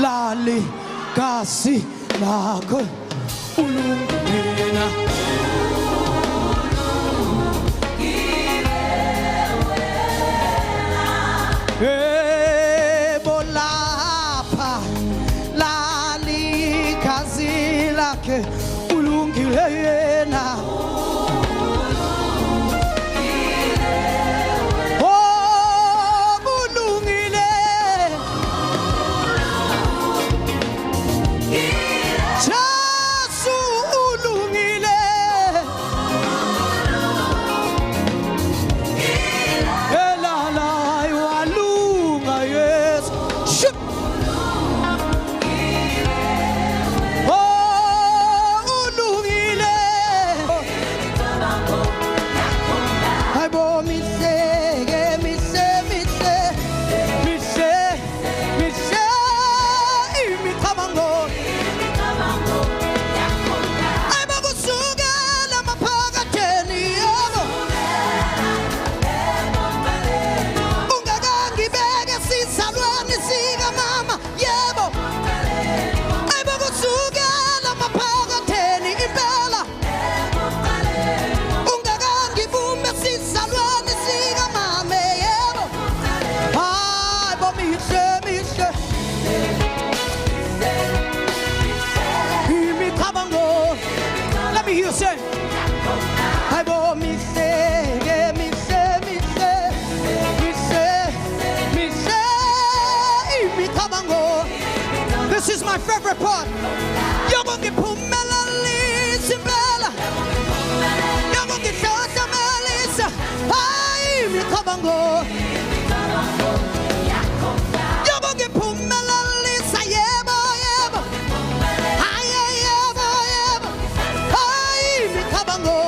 Lali kasi lako ulungena bolapa lali kasi lake ulungena This is my favorite part. You're going to put melodies in Bella. You're going to show some melodies. I'm coming go. You're going to put melodies. I am. I'm coming go.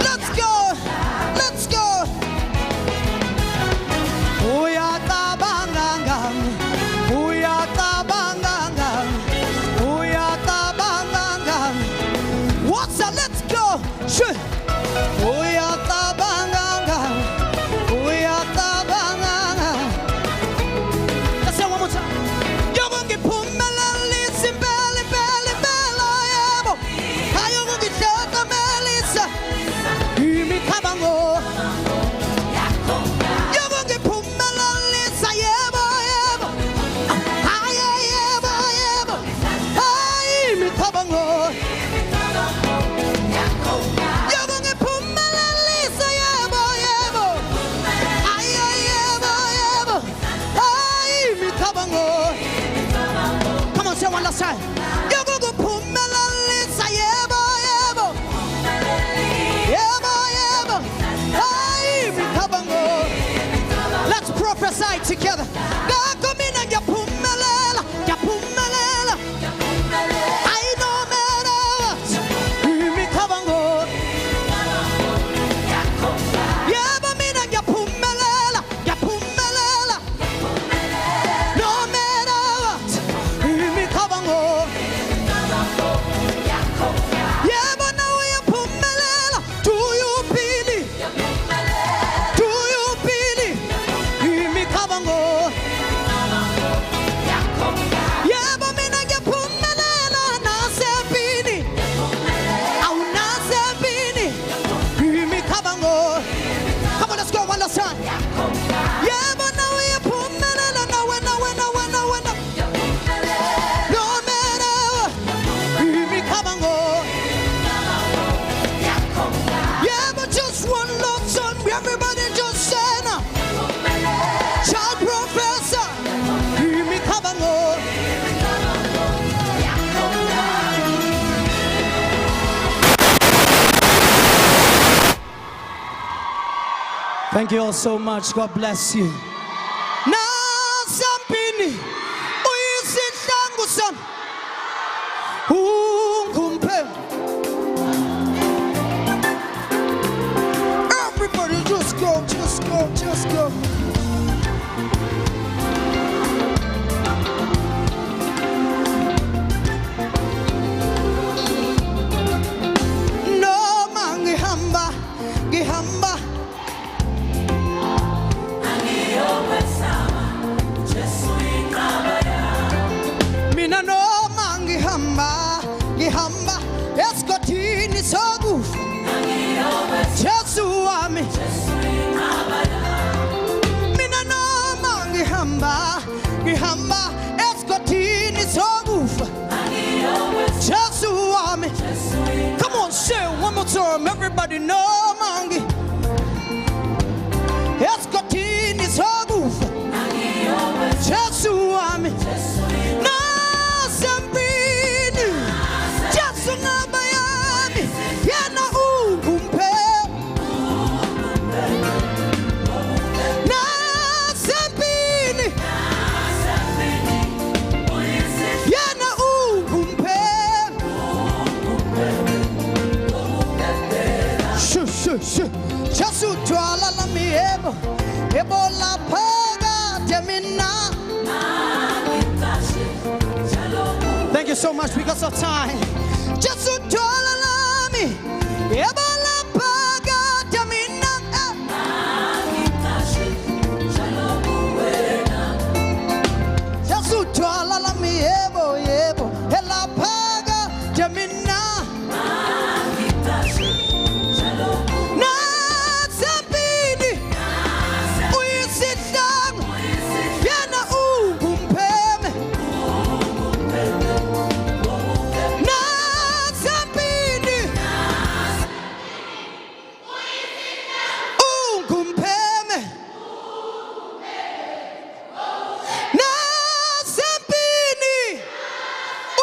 Let's go. Let's go. Oh, yeah, tabangangang. What's that? Let's go. Sure. Let's say one more time. You're going to put melodies in belly. How you going to shut the melodies? You me tabango. You're going to put melodies. I am. You're Thank you all so much. God bless you. Nasampini uyisihlangu sami ungumphembe. Everybody just go, just go, just go. Noma ngihamba, ngihamba. Mina noma ngihamba, ngihamba esikhathini sokufa. Jesu wami. Mina noma ngihamba, ngihamba esikhathini sokufa. Jesu wami. Come on, say it one more time. Everybody noma esikhathini sokufa. Jesu wami. Nasampini Jesu ngaba yami yena ungumphembe. Nasampini yena ungumphembe. Shu Jesu twala lami yebo ebola phakade mina. Thank you so much because of time. Jesu twala lami ebola phakade mina. Jesu twala lami yebo yebo ela phakade mina. Nasampini uyisihlangu yena ungumphembe. Nasampini ungumphembe. Nasampini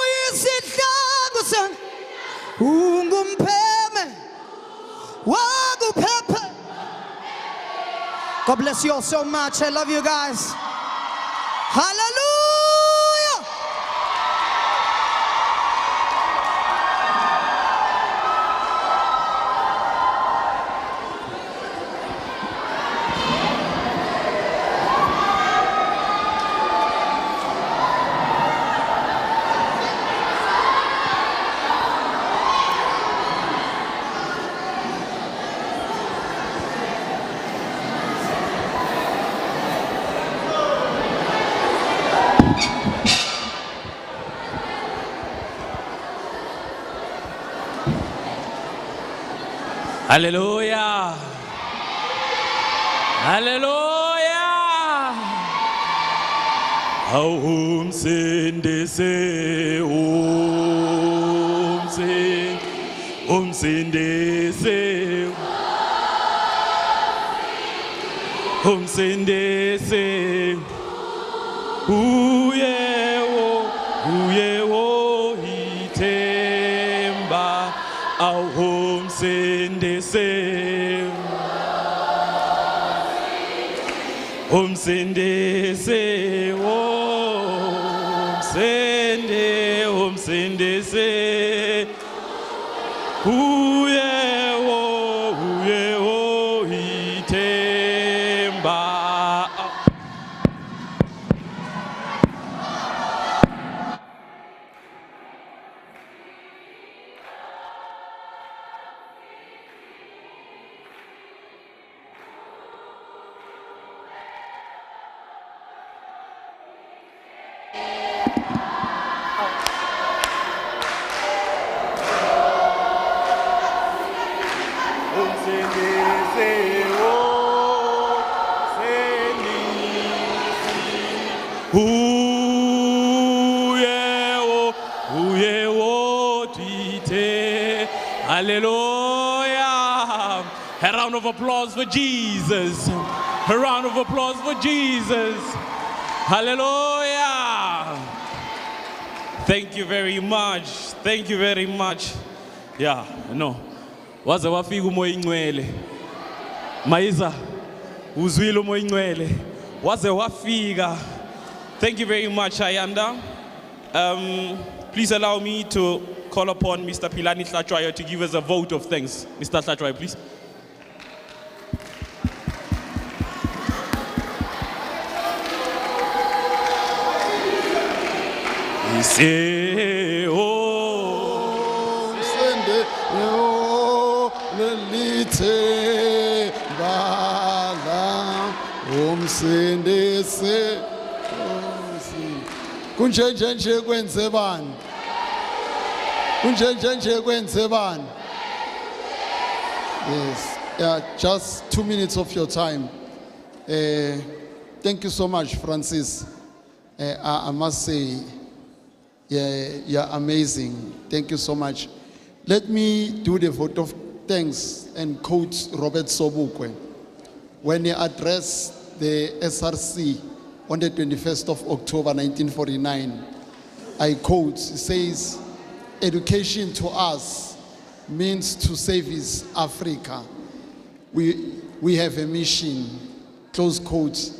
uyisihlangu sami ungumphembe wakuphephe. God bless you all so much. I love you guys. Hallelujah. Hallelujah. Hallelujah. Umsindise, umsindise, umsindise, uyewo ithemba, umsindise, umsindise, umsindise, uyewo ithemba. Hallelujah. A round of applause for Jesus. A round of applause for Jesus. Hallelujah. Thank you very much. Thank you very much. Yeah, no. Waze wafika umoya ingcwele. Mayiza, Uzwile umoya ingcwele. Waze wafika. Thank you very much, Ayanda. Please allow me to call upon Mr. Pilani Tlachwayo to give us a vote of thanks. Mr. Tlachwayo, please. Say, oh, Sende yo lelithe bala umsinde se kunje nje kwenze bani kunje nje kwenze bani. Yes, yeah, just 2 minutes of your time. Thank you so much, Francis. I must say, yeah, you're amazing. Thank you so much. Let me do the vote of thanks and quote Robert Sobukwe. When he addressed the SRC on the 21st of October 1949, I quote, he says, education to us means to service Africa. We have a mission, close quote.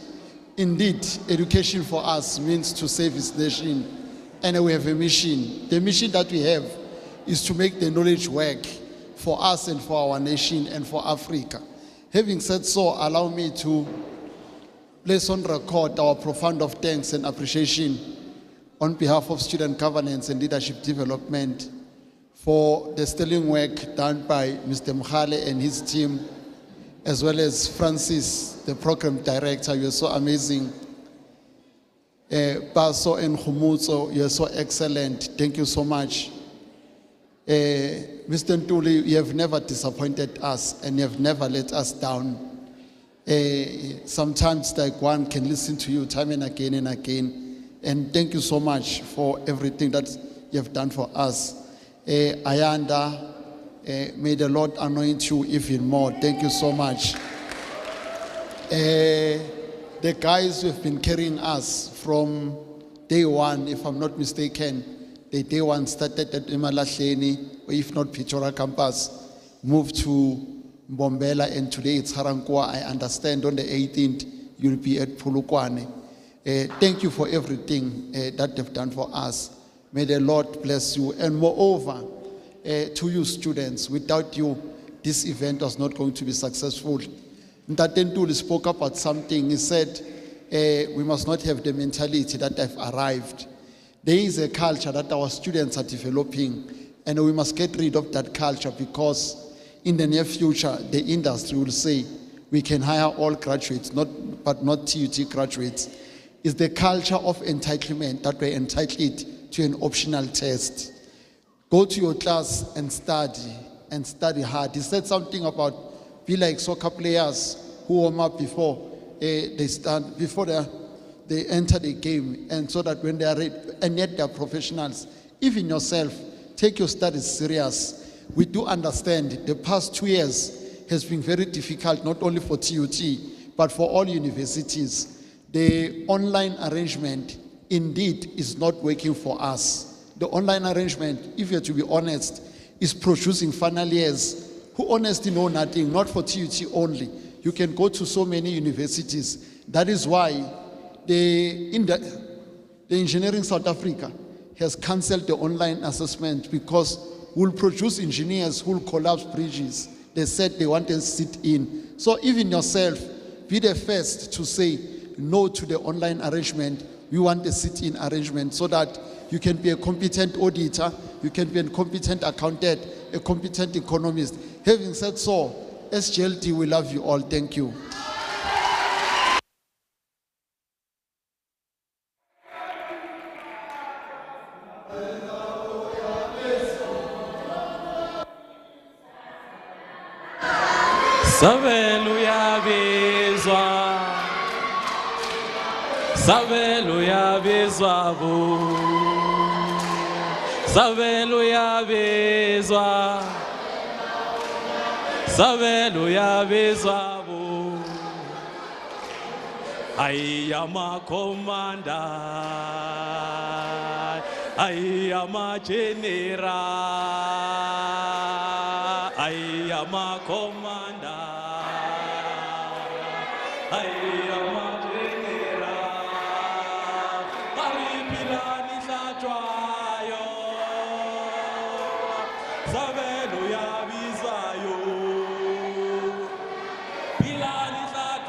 Indeed, education for us means to service nation, and we have a mission. The mission that we have is to make the knowledge work for us and for our nation and for Africa. Having said so, allow me to place on record our profound of thanks and appreciation on behalf of student governance and leadership development for the sterling work done by Mr. Mkhale and his team, as well as Francis, the program director. You're so amazing. Baso and Khumutso, you're so excellent. Thank you so much. Mr. Ntuli, you have never disappointed us and you have never let us down. Sometimes like one can listen to you time and again and again. And thank you so much for everything that you have done for us. Ayanda, may the Lord anoint you even more. Thank you so much. The guys who have been carrying us from day one, if I'm not mistaken, the day one started at Imalahleni, or if not Pichora campus, moved to Mbombela, and today it's Harankwa. I understand on the 18th you'll be at Pulukwane. Thank you for everything that they've done for us. May the Lord bless you. And moreover, to you students, without you, this event was not going to be successful. Ntatentuli spoke about something. He said, we must not have the mentality that I've arrived. There is a culture that our students are developing, and we must get rid of that culture, because in the near future, the industry will say, we can hire all graduates, but not TUT graduates. It's the culture of entitlement that we're entitled to an optional test. Go to your class and study hard. He said something about be like soccer players who warm up before they enter the game, and so that when they are ready, and yet they are professionals. Even yourself, take your studies serious. We do understand the past 2 years has been very difficult, not only for TUT, but for all universities. The online arrangement indeed is not working for us. The online arrangement, if you're to be honest, is producing final years who honestly know nothing, not for TUT only. You can go to so many universities. That is why the Engineering South Africa has cancelled the online assessment, because we'll produce engineers who will collapse bridges. They said they want to sit in. So even yourself, be the first to say no to the online arrangement. We want a sit-in arrangement so that you can be a competent auditor, you can be a competent accountant, a competent economist. Having said so, SGLT, we love you all. Thank you. Saveluya bezwa, saveluya bezwa bu, saveluya bezwa, saveluya bezwa bu. Ayama komanda, ayama general, ayama komanda. Zabelo ya bizayo, Pilani